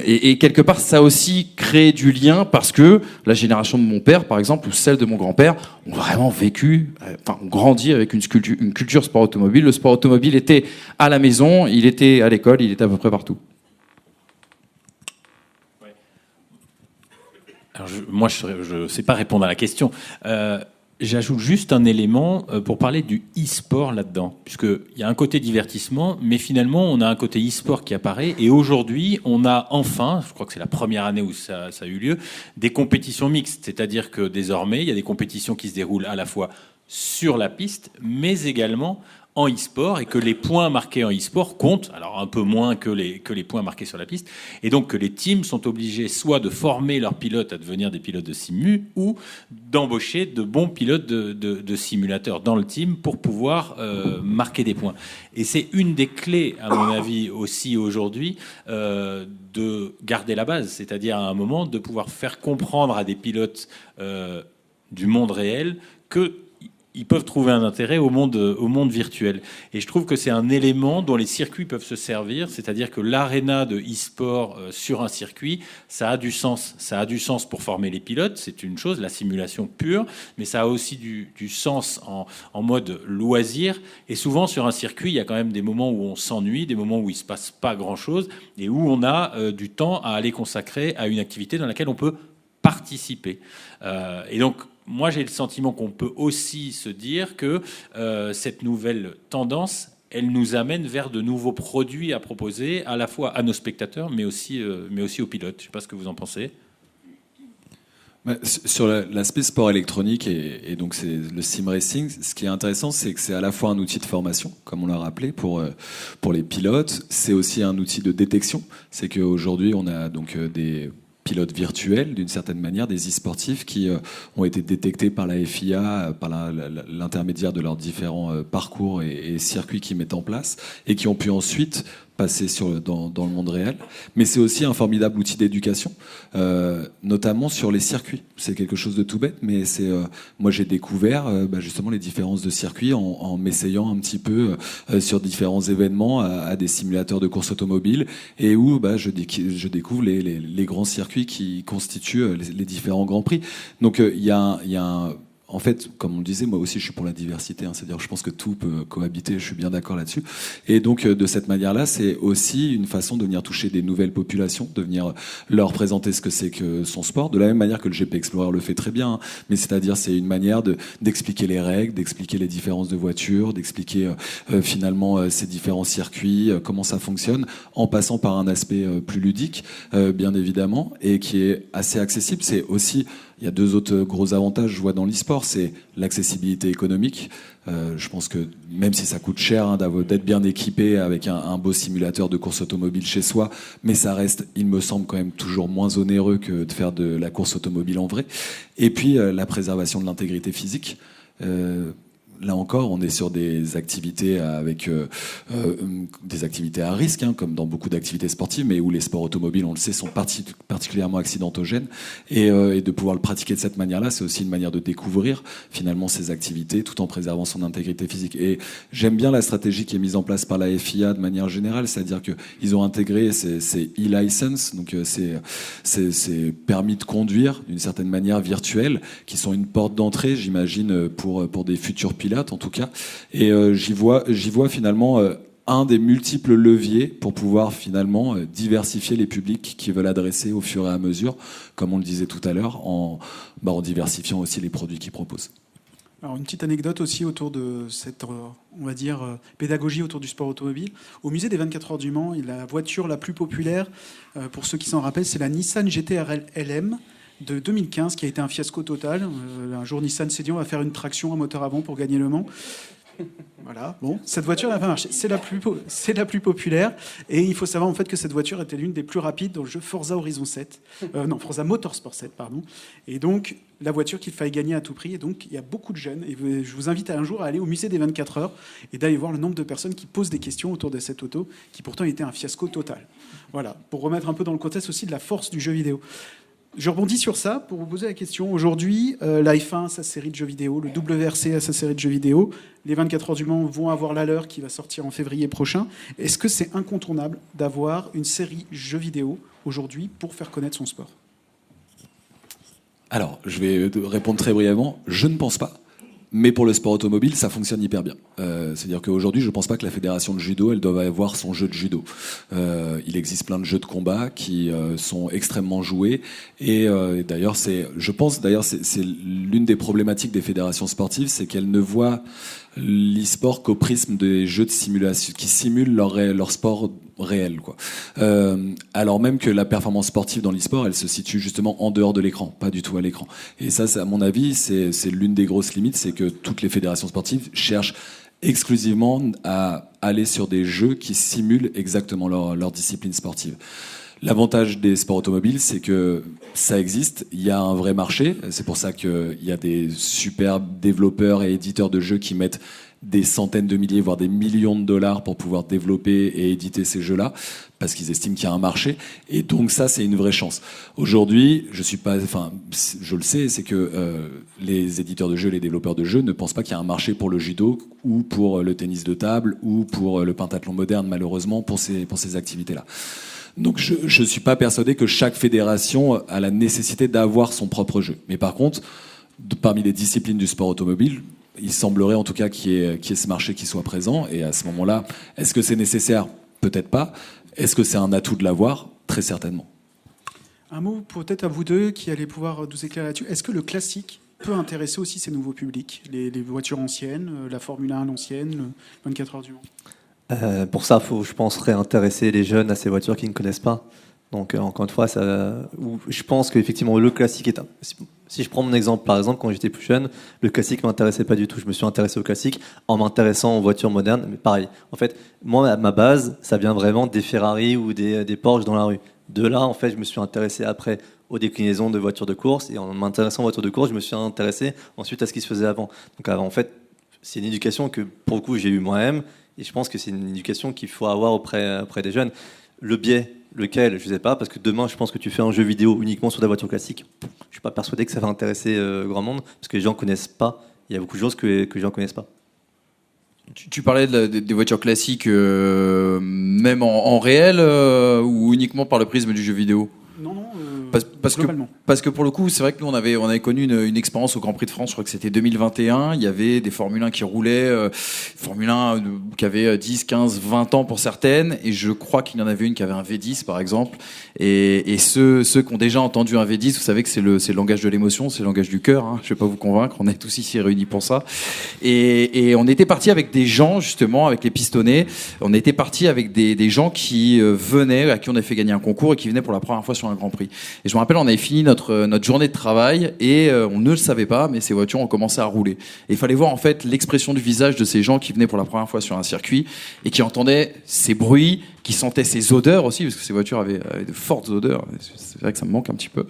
Et quelque part, ça a aussi créé du lien parce que la génération de mon père, par exemple, ou celle de mon grand-père, ont vraiment vécu, ont grandi avec une culture sport automobile. Le sport automobile était à la maison, il était à l'école, il était à peu près partout. Alors moi, je ne sais pas répondre à la question. J'ajoute juste un élément pour parler du e-sport là-dedans, puisqu'il y a un côté divertissement, mais finalement, on a un côté e-sport qui apparaît. Et aujourd'hui, on a enfin, je crois que c'est la première année où ça a eu lieu, des compétitions mixtes. C'est-à-dire que désormais, il y a des compétitions qui se déroulent à la fois sur la piste, mais également en e-sport, et que les points marqués en e-sport comptent, alors un peu moins que les points marqués sur la piste, et donc que les teams sont obligés soit de former leurs pilotes à devenir des pilotes de simu, ou d'embaucher de bons pilotes de simulateurs dans le team pour pouvoir marquer des points. Et c'est une des clés, à mon avis, aussi aujourd'hui, de garder la base, c'est-à-dire à un moment de pouvoir faire comprendre à des pilotes du monde réel que ils peuvent trouver un intérêt au monde virtuel. Et je trouve que c'est un élément dont les circuits peuvent se servir, c'est-à-dire que l'aréna de e-sport sur un circuit, ça a du sens. Ça a du sens pour former les pilotes, c'est une chose, la simulation pure, mais ça a aussi du sens en mode loisir. Et souvent, sur un circuit, il y a quand même des moments où on s'ennuie, des moments où il ne se passe pas grand-chose, et où on a du temps à aller consacrer à une activité dans laquelle on peut participer. Et donc, moi, j'ai le sentiment qu'on peut aussi se dire que cette nouvelle tendance, elle nous amène vers de nouveaux produits à proposer, à la fois à nos spectateurs, mais aussi aux pilotes. Je ne sais pas ce que vous en pensez. Sur l'aspect sport électronique et donc c'est le sim racing, ce qui est intéressant, c'est que c'est à la fois un outil de formation, comme on l'a rappelé, pour les pilotes. C'est aussi un outil de détection. C'est qu'aujourd'hui, on a donc des pilotes virtuels, d'une certaine manière, des e-sportifs qui ont été détectés par la FIA, par l'intermédiaire de leurs différents parcours et circuits qu'ils mettent en place, et qui ont pu ensuite passer dans le monde réel. Mais c'est aussi un formidable outil d'éducation, notamment sur les circuits. C'est quelque chose de tout bête, mais moi j'ai découvert justement les différences de circuits en m'essayant un petit peu sur différents événements à des simulateurs de course automobile, et où je découvre les grands circuits qui constituent les différents grands prix. Donc il y a en fait, comme on le disait, moi aussi je suis pour la diversité, c'est-à-dire je pense que tout peut cohabiter, je suis bien d'accord là-dessus. Et donc de cette manière-là, c'est aussi une façon de venir toucher des nouvelles populations, de venir leur présenter ce que c'est que son sport, de la même manière que le GP Explorer le fait très bien, mais c'est-à-dire c'est une manière d'expliquer les règles, d'expliquer les différences de voitures, d'expliquer finalement ces différents circuits, comment ça fonctionne, en passant par un aspect plus ludique, bien évidemment, et qui est assez accessible. C'est aussi... Il y a deux autres gros avantages, je vois, dans l'e-sport, c'est l'accessibilité économique. Je pense que même si ça coûte cher d'être bien équipé avec un beau simulateur de course automobile chez soi, mais ça reste, il me semble, quand même toujours moins onéreux que de faire de la course automobile en vrai. Et puis la préservation de l'intégrité physique. Là encore, on est sur des activités avec des activités à risque, comme dans beaucoup d'activités sportives, mais où les sports automobiles, on le sait, sont particulièrement accidentogènes. Et de pouvoir le pratiquer de cette manière-là, c'est aussi une manière de découvrir finalement ces activités tout en préservant son intégrité physique. Et j'aime bien la stratégie qui est mise en place par la FIA de manière générale, c'est-à-dire qu'ils ont intégré ces e-license, donc ces permis de conduire d'une certaine manière virtuelle, qui sont une porte d'entrée, j'imagine, pour des futurs pilotes en tout cas, et j'y vois finalement un des multiples leviers pour pouvoir finalement diversifier les publics qui veulent adresser au fur et à mesure, comme on le disait tout à l'heure, en diversifiant aussi les produits qu'ils proposent. Alors une petite anecdote aussi autour de cette, on va dire, pédagogie autour du sport automobile. Au musée des 24 heures du Mans, la voiture la plus populaire, pour ceux qui s'en rappellent, c'est la Nissan GT-R LM de 2015, qui a été un fiasco total. Un jour, Nissan s'est dit, on va faire une traction à moteur avant pour gagner Le Mans. Voilà, bon, cette voiture n'a pas marché. C'est la plus populaire. Et il faut savoir en fait que cette voiture était l'une des plus rapides dans le jeu Forza Horizon 7. Forza Motorsport 7, pardon. Et donc, la voiture qu'il fallait gagner à tout prix. Et donc, il y a beaucoup de jeunes. Et je vous invite un jour à aller au musée des 24 heures et d'aller voir le nombre de personnes qui posent des questions autour de cette auto, qui pourtant était un fiasco total. Voilà, pour remettre un peu dans le contexte aussi de la force du jeu vidéo. Je rebondis sur ça pour vous poser la question. Aujourd'hui, la F1 a sa série de jeux vidéo, le WRC a sa série de jeux vidéo, les 24 heures du Mans vont avoir la leur qui va sortir en février prochain. Est-ce que c'est incontournable d'avoir une série jeux vidéo aujourd'hui pour faire connaître son sport? Alors, je vais répondre très brièvement. Je ne pense pas. Mais pour le sport automobile, ça fonctionne hyper bien. C'est-à-dire qu'aujourd'hui, je ne pense pas que la fédération de judo, elle doit avoir son jeu de judo. Il existe plein de jeux de combat qui sont extrêmement joués. Et d'ailleurs, c'est l'une des problématiques des fédérations sportives, c'est qu'elles ne voient l'e-sport qu'au prisme des jeux de simulation qui simulent leur sport réel, quoi. Alors même que la performance sportive dans l'e-sport, elle se situe justement en dehors de l'écran, pas du tout à l'écran. Et ça, à mon avis, c'est l'une des grosses limites, c'est que toutes les fédérations sportives cherchent exclusivement à aller sur des jeux qui simulent exactement leur discipline sportive. L'avantage des sports automobiles, c'est que ça existe, il y a un vrai marché, c'est pour ça qu'il y a des super développeurs et éditeurs de jeux qui mettent des centaines de milliers, voire des millions de dollars pour pouvoir développer et éditer ces jeux-là, parce qu'ils estiment qu'il y a un marché, et donc ça, c'est une vraie chance. Aujourd'hui, je le sais, c'est que les éditeurs de jeux, les développeurs de jeux ne pensent pas qu'il y a un marché pour le judo, ou pour le tennis de table, ou pour le pentathlon moderne, malheureusement, pour ces activités-là. Donc je ne suis pas persuadé que chaque fédération a la nécessité d'avoir son propre jeu. Mais par contre, parmi les disciplines du sport automobile, il semblerait en tout cas qu'il y ait ce marché qui soit présent. Et à ce moment-là, est-ce que c'est nécessaire? Peut-être pas. Est-ce que c'est un atout de l'avoir? Très certainement. Un mot peut-être à vous deux qui allez pouvoir nous éclairer là-dessus. Est-ce que le classique peut intéresser aussi ces nouveaux publics, les voitures anciennes, la Formule 1 l'ancienne, le 24 heures du Mans? Pour ça, il faut, je pense, réintéresser les jeunes à ces voitures qu'ils ne connaissent pas. Donc, encore une fois, je pense qu'effectivement, le classique est... Si je prends mon exemple, par exemple, quand j'étais plus jeune, le classique ne m'intéressait pas du tout. Je me suis intéressé au classique en m'intéressant aux voitures modernes. Mais pareil, en fait, moi, à ma base, ça vient vraiment des Ferrari ou des Porsche dans la rue. De là, en fait, je me suis intéressé après aux déclinaisons de voitures de course. Et en m'intéressant aux voitures de course, je me suis intéressé ensuite à ce qui se faisait avant. Donc, en fait, c'est une éducation que, pour le coup, j'ai eue moi-même. Et je pense que c'est une éducation qu'il faut avoir auprès des jeunes. Le biais, lequel, je ne sais pas, parce que demain, je pense que tu fais un jeu vidéo uniquement sur des voitures classiques. Je ne suis pas persuadé que ça va intéresser grand monde, parce que les gens ne connaissent pas. Il y a beaucoup de choses que les gens ne connaissent pas. Tu parlais des voitures classiques, même en réel, ou uniquement par le prisme du jeu vidéo? Non, globalement. Parce que pour le coup, c'est vrai que nous, on avait connu une expérience au Grand Prix de France, je crois que c'était 2021, il y avait des Formule 1 qui roulaient, Formule 1 qui avait 10, 15, 20 ans pour certaines, et je crois qu'il y en avait une qui avait un V10 par exemple, et ceux qui ont déjà entendu un V10, vous savez que c'est le langage de l'émotion, c'est le langage du cœur, hein, je ne vais pas vous convaincre, on est tous ici réunis pour ça, et on était partis avec des gens, justement, avec les pistonnés, on était partis avec des gens qui venaient, à qui on a fait gagner un concours, et qui venaient pour la première fois sur un Grand Prix. Et je me rappelle, on avait fini notre journée de travail et on ne le savait pas, mais ces voitures ont commencé à rouler. Et il fallait voir en fait l'expression du visage de ces gens qui venaient pour la première fois sur un circuit et qui entendaient ces bruits, qui sentaient ces odeurs aussi, parce que ces voitures avaient de fortes odeurs. C'est vrai que ça me manque un petit peu.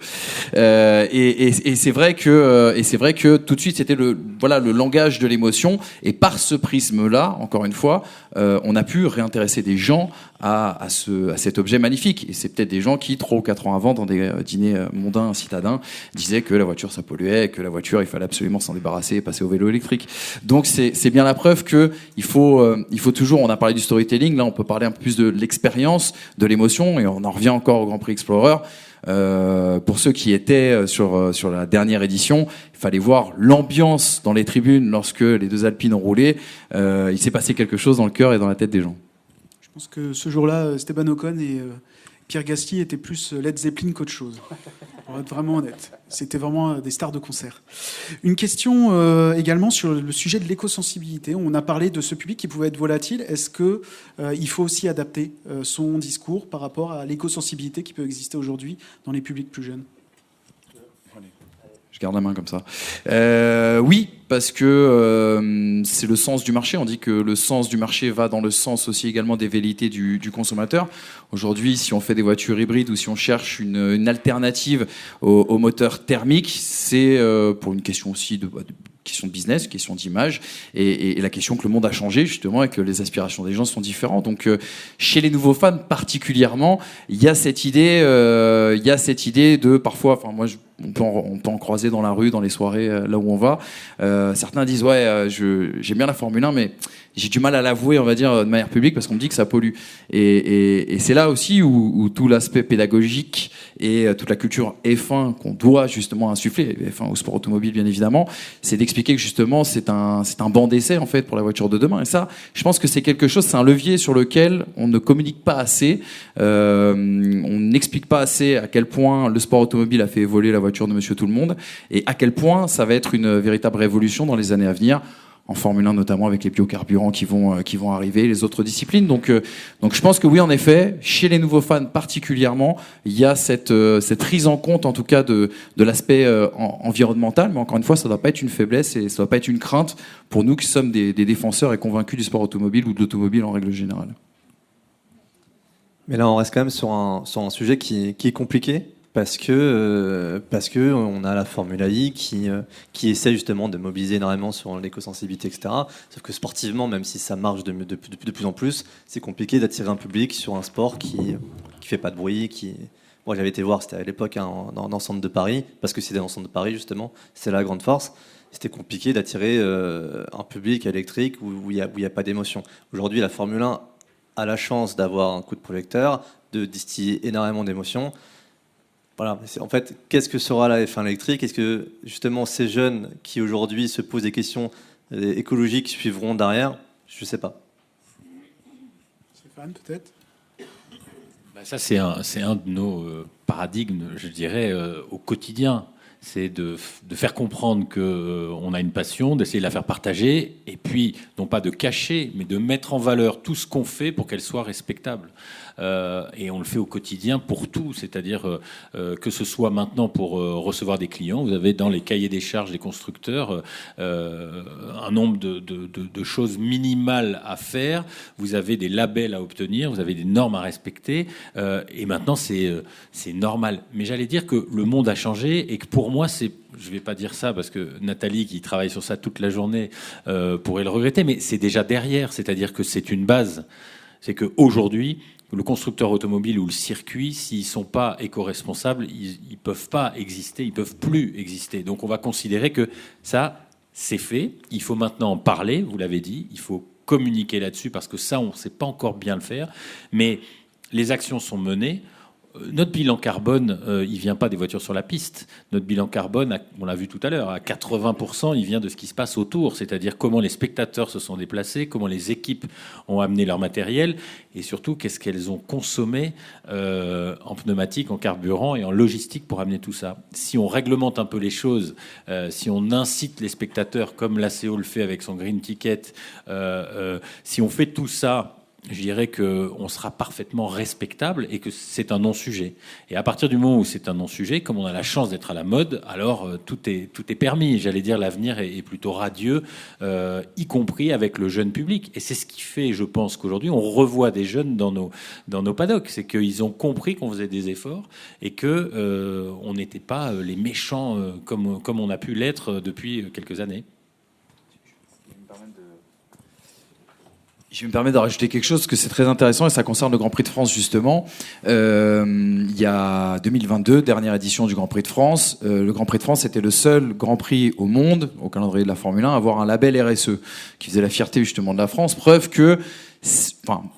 Et c'est vrai que tout de suite c'était le langage de l'émotion. Et par ce prisme-là, encore une fois, on a pu réintéresser des gens à cet objet magnifique. Et c'est peut-être des gens qui 3 ou 4 ans avant, dans des dîners mondains citadins, disaient que la voiture ça polluait, que la voiture il fallait absolument s'en débarrasser et passer au vélo électrique. Donc c'est bien la preuve que il faut toujours, on a parlé du storytelling, là on peut parler un peu plus de l'expérience, de l'émotion, et on en revient encore au Grand Prix Explorer. Pour ceux qui étaient sur la dernière édition, il fallait voir l'ambiance dans les tribunes lorsque les deux Alpines ont roulé. Il s'est passé quelque chose dans le cœur et dans la tête des gens. Je pense que ce jour-là, Esteban Ocon et Pierre Gasly étaient plus Led Zeppelin qu'autre chose. Pour être vraiment honnête. C'était vraiment des stars de concert. Une question également sur le sujet de l'écosensibilité. On a parlé de ce public qui pouvait être volatile. Est-ce que il faut aussi adapter son discours par rapport à l'écosensibilité qui peut exister aujourd'hui dans les publics plus jeunes? Je garde la main comme ça. Oui, parce que c'est le sens du marché. On dit que le sens du marché va dans le sens aussi également des velléités du consommateur. Aujourd'hui, si on fait des voitures hybrides ou si on cherche une alternative au moteur thermique, c'est pour une question aussi de question de business, question d'image, et la question que le monde a changé justement et que les aspirations des gens sont différentes. Donc chez les nouveaux fans particulièrement, il y a cette idée de parfois, enfin moi on peut en croiser dans la rue, dans les soirées, là où on va. Certains disent j'aime bien la Formule 1, mais j'ai du mal à l'avouer, on va dire, de manière publique, parce qu'on me dit que ça pollue. Et c'est là aussi où tout l'aspect pédagogique et toute la culture F1 qu'on doit justement insuffler, F1 au sport automobile bien évidemment, c'est d'expliquer que justement c'est un banc d'essai en fait pour la voiture de demain. Et ça, je pense que c'est quelque chose, c'est un levier sur lequel on ne communique pas assez, on n'explique pas assez à quel point le sport automobile a fait évoluer la voiture de Monsieur Tout-le-Monde et à quel point ça va être une véritable révolution dans les années à venir. En Formule 1 notamment avec les biocarburants qui vont arriver, les autres disciplines. Donc je pense que oui, en effet, chez les nouveaux fans particulièrement, il y a cette prise en compte en tout cas de l'aspect environnemental. Mais encore une fois, ça ne doit pas être une faiblesse et ça ne doit pas être une crainte pour nous qui sommes des défenseurs et convaincus du sport automobile ou de l'automobile en règle générale. Mais là, on reste quand même sur un sujet qui est compliqué. Parce que on a la Formule I qui essaie justement de mobiliser énormément sur l'éco-sensibilité, etc. Sauf que sportivement, même si ça marche de plus en plus, c'est compliqué d'attirer un public sur un sport qui fait pas de bruit. Moi, j'avais été voir, c'était à l'époque dans l'enceinte de Paris, parce que c'était l'enceinte de Paris justement, c'est la grande force. C'était compliqué d'attirer un public électrique où il y a pas d'émotion. Aujourd'hui, la Formule 1 a la chance d'avoir un coup de projecteur, de distiller énormément d'émotions. Voilà. En fait, qu'est-ce que sera la F1 électrique ? Est-ce que justement ces jeunes qui aujourd'hui se posent des questions écologiques suivront derrière ? Je ne sais pas. Stéphane, peut-être ? Ça, c'est un de nos paradigmes, je dirais, au quotidien. C'est de faire comprendre qu'on a une passion, d'essayer de la faire partager, et puis, non pas de cacher, mais de mettre en valeur tout ce qu'on fait pour qu'elle soit respectable. Et on le fait au quotidien pour tout, c'est-à-dire que ce soit maintenant pour recevoir des clients, vous avez dans les cahiers des charges des constructeurs un nombre de choses minimales à faire, vous avez des labels à obtenir, vous avez des normes à respecter, et maintenant c'est normal. Mais j'allais dire que le monde a changé et que pour moi je ne vais pas dire ça parce que Nathalie, qui travaille sur ça toute la journée, pourrait le regretter, mais c'est déjà derrière, c'est-à-dire que c'est une base. C'est qu'aujourd'hui, le constructeur automobile ou le circuit, s'ils ne sont pas éco-responsables, ils ne peuvent pas exister, ils ne peuvent plus exister. Donc on va considérer que ça, c'est fait. Il faut maintenant en parler, vous l'avez dit, il faut communiquer là-dessus parce que ça, on ne sait pas encore bien le faire. Mais les actions sont menées. Notre bilan carbone, il ne vient pas des voitures sur la piste. Notre bilan carbone, on l'a vu tout à l'heure, à 80%, il vient de ce qui se passe autour, c'est-à-dire comment les spectateurs se sont déplacés, comment les équipes ont amené leur matériel, et surtout qu'est-ce qu'elles ont consommé en pneumatique, en carburant et en logistique pour amener tout ça. Si on réglemente un peu les choses, si on incite les spectateurs, comme l'ACO le fait avec son Green Ticket, si on fait tout ça, je dirais qu'on sera parfaitement respectable et que c'est un non-sujet. Et à partir du moment où c'est un non-sujet, comme on a la chance d'être à la mode, alors tout est permis. J'allais dire l'avenir est plutôt radieux, y compris avec le jeune public. Et c'est ce qui fait, je pense, qu'aujourd'hui, on revoit des jeunes dans nos paddocks. C'est qu'ils ont compris qu'on faisait des efforts et qu'on n'était pas les méchants comme on a pu l'être depuis quelques années. Je me permets de rajouter quelque chose, parce que c'est très intéressant et ça concerne le Grand Prix de France justement. Il y a 2022, dernière édition du Grand Prix de France. Le Grand Prix de France était le seul Grand Prix au monde, au calendrier de la Formule 1, à avoir un label RSE, qui faisait la fierté justement de la France. Preuve que,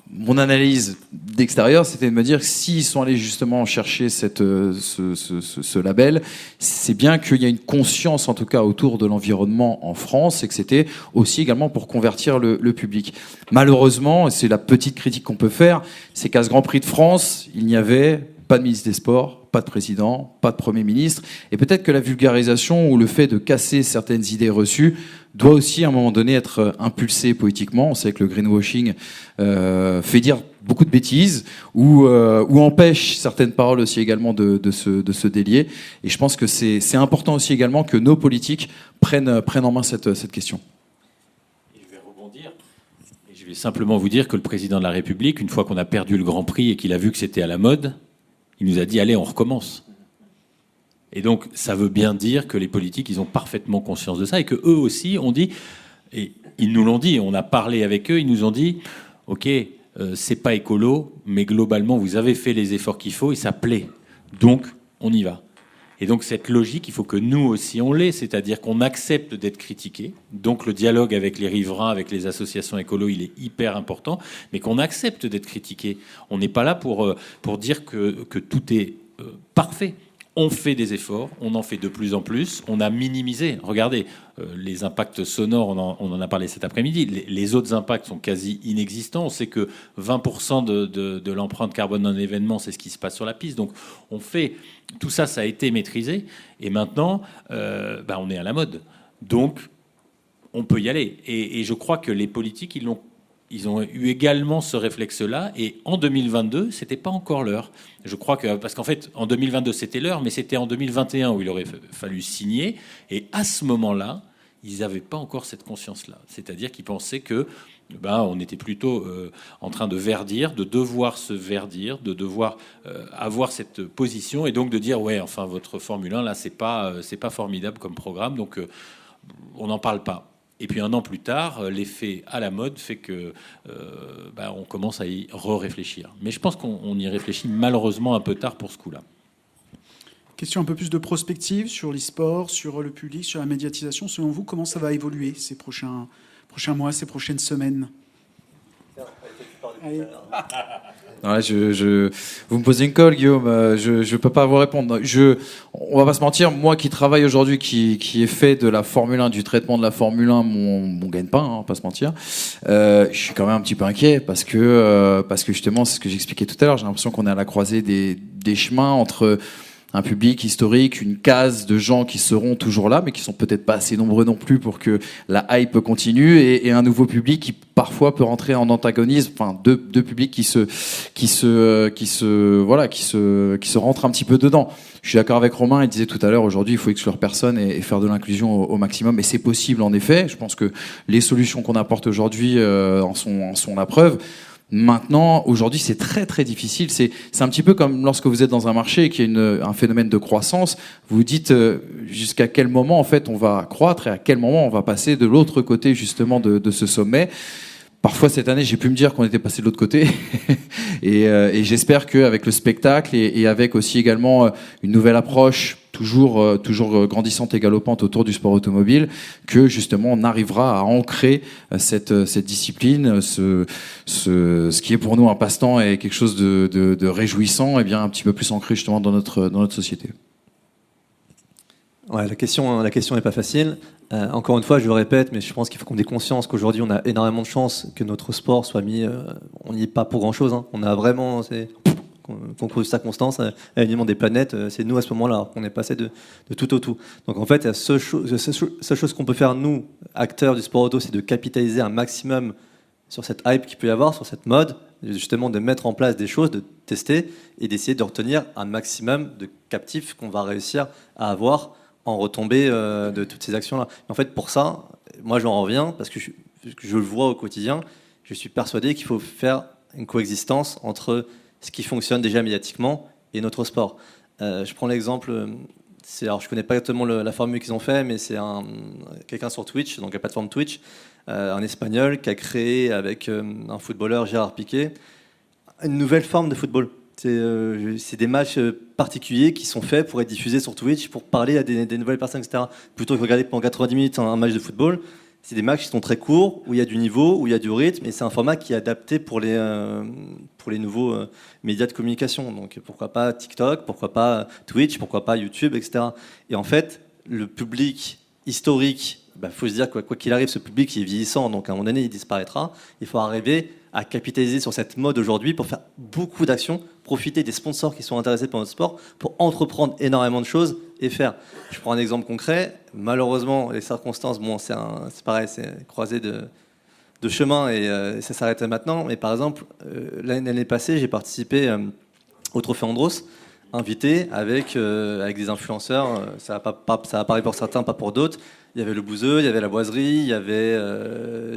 mon analyse d'extérieur, c'était de me dire que s'ils sont allés justement chercher ce label, c'est bien qu'il y a une conscience en tout cas autour de l'environnement en France et que c'était aussi également pour convertir le public. Malheureusement, et c'est la petite critique qu'on peut faire, c'est qu'à ce Grand Prix de France, il n'y avait pas de ministre des Sports, pas de président, pas de Premier ministre, et peut-être que la vulgarisation ou le fait de casser certaines idées reçues doit aussi à un moment donné être impulsé politiquement. On sait que le greenwashing fait dire beaucoup de bêtises ou empêche certaines paroles aussi également de se délier. Et je pense que c'est important aussi également que nos politiques prennent en main cette question. Et je vais rebondir. Et je vais simplement vous dire que le président de la République, une fois qu'on a perdu le Grand Prix et qu'il a vu que c'était à la mode, il nous a dit « Allez, on recommence ». Et donc, ça veut bien dire que les politiques, ils ont parfaitement conscience de ça et que eux aussi ont dit, et ils nous l'ont dit, on a parlé avec eux, ils nous ont dit, ok, c'est pas écolo, mais globalement, vous avez fait les efforts qu'il faut et ça plaît. Donc, on y va. Et donc cette logique, il faut que nous aussi on l'ait, c'est-à-dire qu'on accepte d'être critiqué. Donc le dialogue avec les riverains, avec les associations écolo, il est hyper important, mais qu'on accepte d'être critiqué. On n'est pas là pour dire que tout est parfait. On fait des efforts, on en fait de plus en plus, on a minimisé. Regardez, les impacts sonores, on en a parlé cet après-midi, les autres impacts sont quasi inexistants. On sait que 20% de l'empreinte carbone d'un événement, c'est ce qui se passe sur la piste. Donc on fait, tout ça, ça a été maîtrisé, et maintenant, on est à la mode. Donc on peut y aller. Et je crois que les politiques, ils ont eu également ce réflexe-là, et en 2022, c'était pas encore l'heure. Je crois que, parce qu'en fait, en 2022, c'était l'heure, mais c'était en 2021 où il aurait fallu signer, et à ce moment-là, ils n'avaient pas encore cette conscience-là. C'est-à-dire qu'ils pensaient que, on était plutôt en train de verdir, de devoir se verdir, de devoir avoir cette position, et donc de dire, ouais, enfin, votre Formule 1, là, c'est pas formidable comme programme, donc on n'en parle pas. Et puis un an plus tard, l'effet à la mode fait que on commence à y réfléchir. Mais je pense qu'on y réfléchit malheureusement un peu tard pour ce coup-là. Question un peu plus de prospective sur l'e-sport, sur le public, sur la médiatisation. Selon vous, comment ça va évoluer ces prochains mois, ces prochaines semaines? Allez. Ouais, vous me posez une colle, Guillaume. Je peux pas vous répondre. On va pas se mentir. Moi, qui travaille aujourd'hui, qui est fait de la Formule 1, du traitement de la Formule 1, mon gagne-pain, on va pas se mentir. Je suis quand même un petit peu inquiet parce que justement, c'est ce que j'expliquais tout à l'heure. J'ai l'impression qu'on est à la croisée des chemins entre un public historique, une case de gens qui seront toujours là, mais qui sont peut-être pas assez nombreux non plus pour que la hype continue, et un nouveau public qui parfois peut rentrer en antagonisme, enfin deux publics qui se rentrent un petit peu dedans. Je suis d'accord avec Romain, il disait tout à l'heure, aujourd'hui il faut exclure personne et faire de l'inclusion au maximum, et c'est possible en effet. Je pense que les solutions qu'on apporte aujourd'hui en sont la preuve. Maintenant, aujourd'hui, c'est très très difficile. C'est un petit peu comme lorsque vous êtes dans un marché et qu'il y a un phénomène de croissance. Vous vous dites jusqu'à quel moment en fait on va croître et à quel moment on va passer de l'autre côté justement de ce sommet. Parfois cette année, j'ai pu me dire qu'on était passé de l'autre côté, et j'espère qu'avec le spectacle et avec aussi également une nouvelle approche toujours grandissante et galopante autour du sport automobile, que justement on arrivera à ancrer cette discipline, ce qui est pour nous un passe-temps et quelque chose de réjouissant, et bien un petit peu plus ancré justement dans notre société. Ouais, la question n'est pas facile. Encore une fois, je le répète, mais je pense qu'il faut qu'on ait conscience qu'aujourd'hui, on a énormément de chance que notre sport soit mis. On n'y est pas pour grand-chose. Hein. On a vraiment, concours de circonstances, alignement des planètes. C'est nous à ce moment-là qu'on est passé de tout au tout. Donc en fait, la seule chose qu'on peut faire nous, acteurs du sport auto, c'est de capitaliser un maximum sur cette hype qu'il peut y avoir, sur cette mode, justement de mettre en place des choses, de tester et d'essayer de retenir un maximum de captifs qu'on va réussir à avoir en retombée de toutes ces actions-là. En fait, pour ça, moi j'en reviens, parce que je le vois au quotidien, je suis persuadé qu'il faut faire une coexistence entre ce qui fonctionne déjà médiatiquement et notre sport. Je prends l'exemple, alors je connais pas exactement la formule qu'ils ont fait, mais c'est quelqu'un sur Twitch, donc la plateforme Twitch, un Espagnol qui a créé avec un footballeur, Gérard Piqué, une nouvelle forme de football. C'est des matchs particuliers qui sont faits pour être diffusés sur Twitch, pour parler à des nouvelles personnes, etc. Plutôt que de regarder pendant 90 minutes un match de football, c'est des matchs qui sont très courts, où il y a du niveau, où il y a du rythme, et c'est un format qui est adapté pour les nouveaux médias de communication. Donc pourquoi pas TikTok, pourquoi pas Twitch, pourquoi pas YouTube, etc. Et en fait, le public historique, faut se dire quoi qu'il arrive, ce public il est vieillissant, donc à un moment donné il disparaîtra. Il faut arriver à capitaliser sur cette mode aujourd'hui pour faire beaucoup d'actions, profiter des sponsors qui sont intéressés par notre sport, pour entreprendre énormément de choses et faire. Je prends un exemple concret. Malheureusement, les circonstances, c'est pareil, c'est croisé de chemin et ça s'arrêtait maintenant. Mais par exemple, l'année passée, j'ai participé au Trophée Andros, invité avec des influenceurs. Ça a paru pour certains, pas pour d'autres. Il y avait le Bouzeux, il y avait la Boiserie, il y avait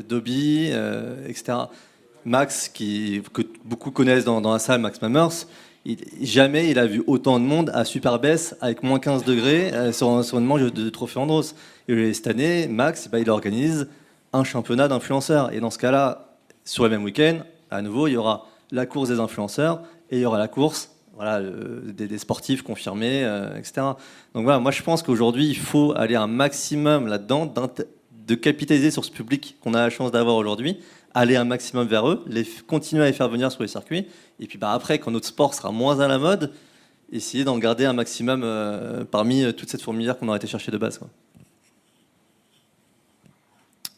Dobby, etc. Max, que beaucoup connaissent dans la salle, Max Mammers, jamais il a vu autant de monde à Super-Besse avec moins 15 degrés sur une manche de Trophée Andros. Et cette année, Max, il organise un championnat d'influenceurs. Et dans ce cas-là, sur le même week-end, à nouveau, il y aura la course des influenceurs et il y aura la course voilà, des sportifs confirmés, etc. Donc voilà, moi je pense qu'aujourd'hui, il faut aller un maximum là-dedans, de capitaliser sur ce public qu'on a la chance d'avoir aujourd'hui, aller un maximum vers eux, continuer à les faire venir sur les circuits, et puis après, quand notre sport sera moins à la mode, essayer d'en garder un maximum parmi toute cette fourmilière qu'on aurait été chercher de base, quoi.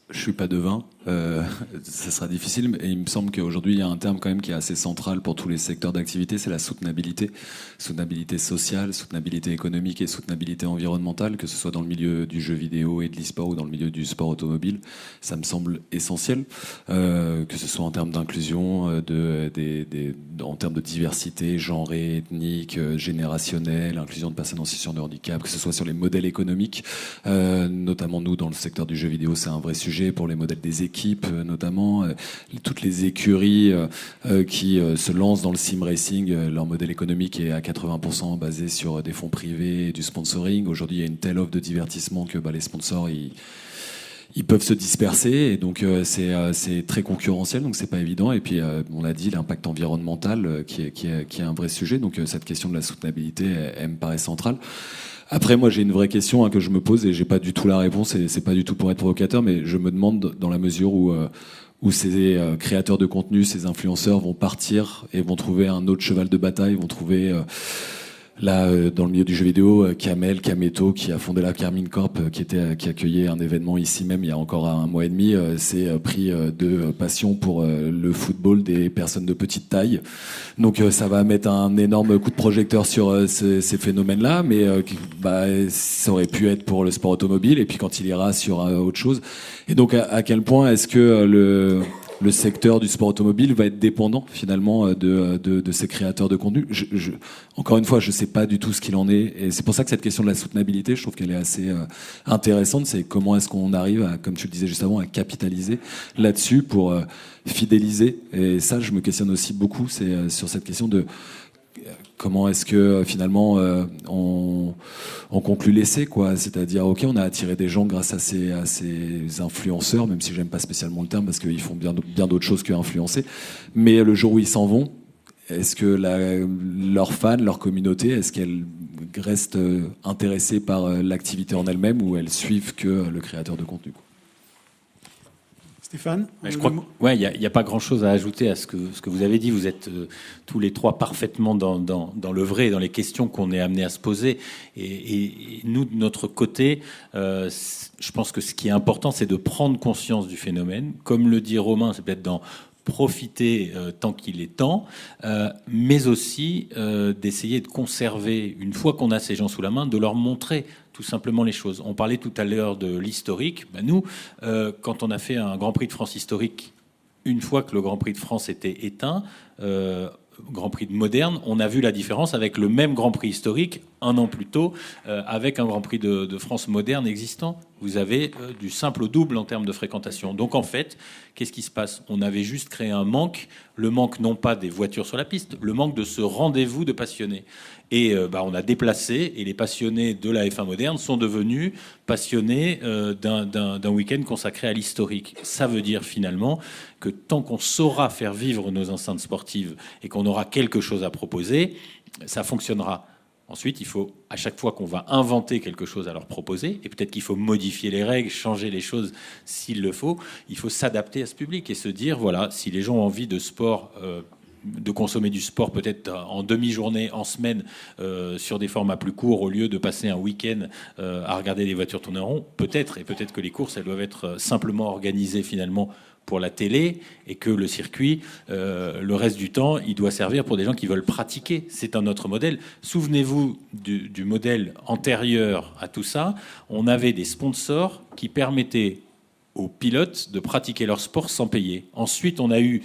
Je suis pas devin, ça sera difficile, mais il me semble qu'aujourd'hui il y a un terme quand même qui est assez central pour tous les secteurs d'activité, c'est la soutenabilité. Soutenabilité sociale, soutenabilité économique et soutenabilité environnementale, que ce soit dans le milieu du jeu vidéo et de l'e-sport ou dans le milieu du sport automobile, ça me semble essentiel, que ce soit en termes d'inclusion, en termes de diversité, genrée, ethnique, générationnelle, inclusion de personnes en situation de handicap, que ce soit sur les modèles économiques, notamment nous dans le secteur du jeu vidéo, c'est un vrai sujet pour les modèles des équipes, notamment toutes les écuries qui se lancent dans le sim racing, leur modèle économique est à 80% basé sur des fonds privés et du sponsoring. Aujourd'hui, il y a une telle offre de divertissement que les sponsors ils peuvent se disperser, et donc c'est très concurrentiel, donc c'est pas évident. Et puis on l'a dit, l'impact environnemental qui est un vrai sujet. Donc cette question de la soutenabilité, elle me paraît centrale. Après, moi, j'ai une vraie question que je me pose et j'ai pas du tout la réponse. Et c'est pas du tout pour être provocateur, mais je me demande dans la mesure où ces créateurs de contenu, ces influenceurs vont partir et vont trouver un autre cheval de bataille, vont trouver là, dans le milieu du jeu vidéo, Kamel Kameto, qui a fondé la Carmine Corp, qui accueillait un événement ici même il y a encore un mois et demi, s'est pris de passion pour le football des personnes de petite taille. Donc ça va mettre un énorme coup de projecteur sur ces phénomènes-là, mais ça aurait pu être pour le sport automobile, et puis quand il ira sur autre chose. Et donc à quel point est-ce que le secteur du sport automobile va être dépendant finalement de ces créateurs de contenu. Encore une fois, je sais pas du tout ce qu'il en est, et c'est pour ça que cette question de la soutenabilité, je trouve qu'elle est assez intéressante. C'est comment est-ce qu'on arrive à, comme tu le disais juste avant, à capitaliser là-dessus pour fidéliser. Et ça, je me questionne aussi beaucoup, c'est sur cette question de comment est-ce que finalement on conclut l'essai, quoi. C'est-à-dire, ok, on a attiré des gens grâce à ces influenceurs, même si j'aime pas spécialement le terme parce qu'ils font bien d'autres choses que influencer. Mais le jour où ils s'en vont, est-ce que leurs fans, leur communauté, est-ce qu'elles restent intéressées par l'activité en elle-même, ou elles suivent que le créateur de contenu, quoi. Stéphane, je crois qu'il n'y a pas grand-chose à ajouter à ce que vous avez dit. Vous êtes tous les trois parfaitement dans le vrai, dans les questions qu'on est amené à se poser. Et nous, de notre côté, je pense que ce qui est important, c'est de prendre conscience du phénomène. Comme le dit Romain, c'est peut-être d'en profiter tant qu'il est temps, mais aussi d'essayer de conserver, une fois qu'on a ces gens sous la main, de leur montrer tout simplement les choses. On parlait tout à l'heure de l'historique. Nous, quand on a fait un Grand Prix de France historique, une fois que le Grand Prix de France était éteint, Grand Prix de moderne, on a vu la différence avec le même Grand Prix historique un an plus tôt, avec un Grand Prix de France moderne existant. Vous avez du simple au double en termes de fréquentation. Donc en fait, qu'est-ce qui se passe ? On avait juste créé un manque, le manque non pas des voitures sur la piste, le manque de ce rendez-vous de passionnés. Et on a déplacé, et les passionnés de la F1 moderne sont devenus passionnés d'un week-end consacré à l'historique. Ça veut dire finalement que tant qu'on saura faire vivre nos enceintes sportives et qu'on aura quelque chose à proposer, ça fonctionnera. Ensuite, il faut, à chaque fois qu'on va inventer quelque chose à leur proposer, et peut-être qu'il faut modifier les règles, changer les choses s'il le faut, il faut s'adapter à ce public et se dire, voilà, si les gens ont envie de sport, de consommer du sport peut-être en demi-journée, en semaine, sur des formats plus courts, au lieu de passer un week-end à regarder les voitures tourner en rond, peut-être, et peut-être que les courses, elles doivent être simplement organisées finalement pour la télé, et que le circuit, le reste du temps, il doit servir pour des gens qui veulent pratiquer. C'est un autre modèle. Souvenez-vous du modèle antérieur à tout ça. On avait des sponsors qui permettaient aux pilotes de pratiquer leur sport sans payer. Ensuite, on a eu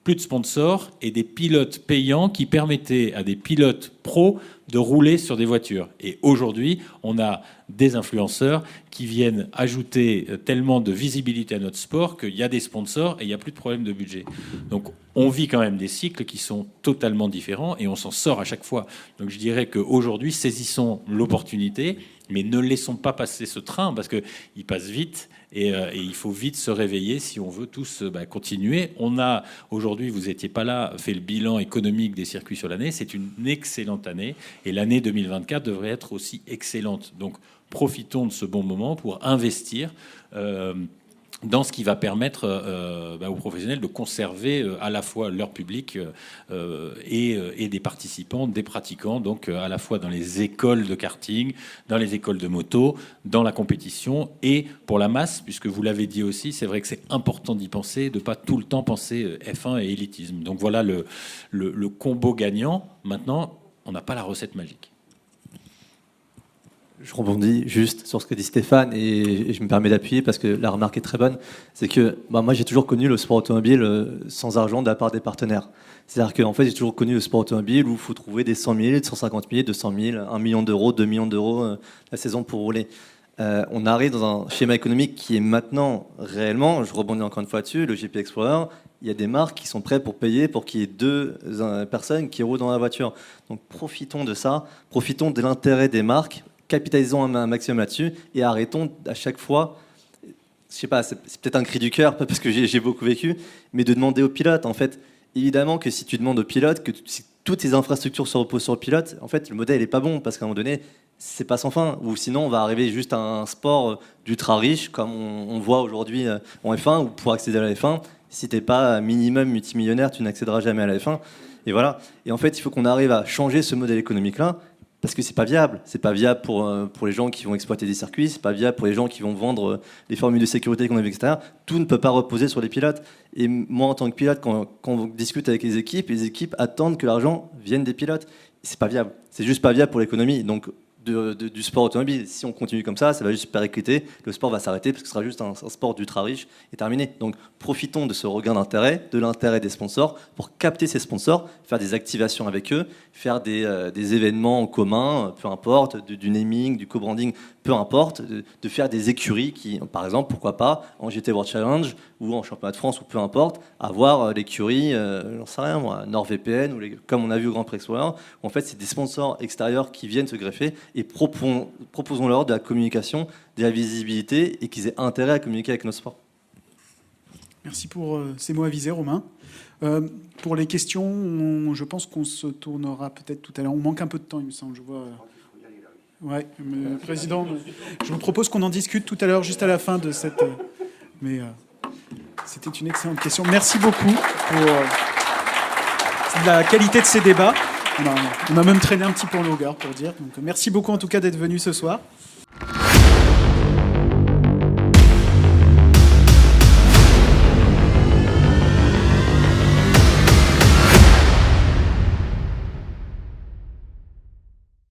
plus de sponsors et des pilotes payants qui permettaient à des pilotes pro de rouler sur des voitures. Et aujourd'hui, on a des influenceurs qui viennent ajouter tellement de visibilité à notre sport qu'il y a des sponsors et il n'y a plus de problème de budget. Donc on vit quand même des cycles qui sont totalement différents et on s'en sort à chaque fois. Donc je dirais qu'aujourd'hui, saisissons l'opportunité, mais ne laissons pas passer ce train parce qu'il passe vite. Et il faut vite se réveiller si on veut tous continuer. On a, aujourd'hui, vous n'étiez pas là, fait le bilan économique des circuits sur l'année. C'est une excellente année. Et l'année 2024 devrait être aussi excellente. Donc, profitons de ce bon moment pour investir dans ce qui va permettre aux professionnels de conserver à la fois leur public et des participants, des pratiquants, donc à la fois dans les écoles de karting, dans les écoles de moto, dans la compétition et pour la masse, puisque vous l'avez dit aussi, c'est vrai que c'est important d'y penser, de ne pas tout le temps penser F1 et élitisme. Donc voilà le combo gagnant. Maintenant, on n'a pas la recette magique. Je rebondis juste sur ce que dit Stéphane et je me permets d'appuyer parce que la remarque est très bonne. C'est que moi, j'ai toujours connu le sport automobile sans argent de la part des partenaires. C'est-à-dire qu'en fait, j'ai toujours connu le sport automobile où il faut trouver des 100 000, 150 000, 200 000, 1 million d'euros, 2 millions d'euros la saison pour rouler. On arrive dans un schéma économique qui est maintenant réellement, je rebondis encore une fois dessus, le GP Explorer, il y a des marques qui sont prêtes pour payer pour qu'il y ait 2 personnes qui roulent dans la voiture. Donc profitons de ça, profitons de l'intérêt des marques, capitalisons un maximum là-dessus et arrêtons à chaque fois, je sais pas, c'est peut-être un cri du cœur parce que j'ai beaucoup vécu, mais de demander aux pilotes. En fait, évidemment que si tu demandes aux pilotes, que si toutes tes infrastructures se reposent sur le pilote, en fait, le modèle n'est pas bon parce qu'à un moment donné, c'est pas sans fin. Ou sinon, on va arriver juste à un sport d'ultra riche comme on voit aujourd'hui en F1, où pour accéder à la F1, si t'es pas minimum multimillionnaire, tu n'accéderas jamais à la F1. Et voilà. Et en fait, il faut qu'on arrive à changer ce modèle économique-là. Parce que c'est pas viable. C'est pas viable pour les gens qui vont exploiter des circuits, c'est pas viable pour les gens qui vont vendre les formules de sécurité qu'on a vues, etc. Tout ne peut pas reposer sur les pilotes. Et moi, en tant que pilote, quand on discute avec les équipes attendent que l'argent vienne des pilotes. C'est pas viable. C'est juste pas viable pour l'économie. Donc, du sport automobile. Si on continue comme ça va juste péricliter. Le sport va s'arrêter parce que ce sera juste un sport d'ultra riche et terminé. Donc, profitons de ce regain d'intérêt, de l'intérêt des sponsors pour capter ces sponsors, faire des activations avec eux, faire des événements en commun, peu importe, du naming, du co-branding, peu importe, de faire des écuries qui, par exemple, pourquoi pas, en GT World Challenge ou en championnat de France ou peu importe, avoir l'écurie, j'en sais rien moi, NordVPN ou comme on a vu au Grand Prix Explorer, où en fait c'est des sponsors extérieurs qui viennent se greffer et proposons-leur de la communication, de la visibilité et qu'ils aient intérêt à communiquer avec nos sports. Merci pour ces mots avisés, Romain. Pour les questions, je pense qu'on se tournera peut-être tout à l'heure. On manque un peu de temps, il me semble. Je vois. Ouais, mais, Président, je vous propose qu'on en discute tout à l'heure, juste à la fin de cette. Mais c'était une excellente question. Merci beaucoup pour la qualité de ces débats. On a même traîné un petit peu en longueur pour dire. Donc, merci beaucoup en tout cas d'être venu ce soir.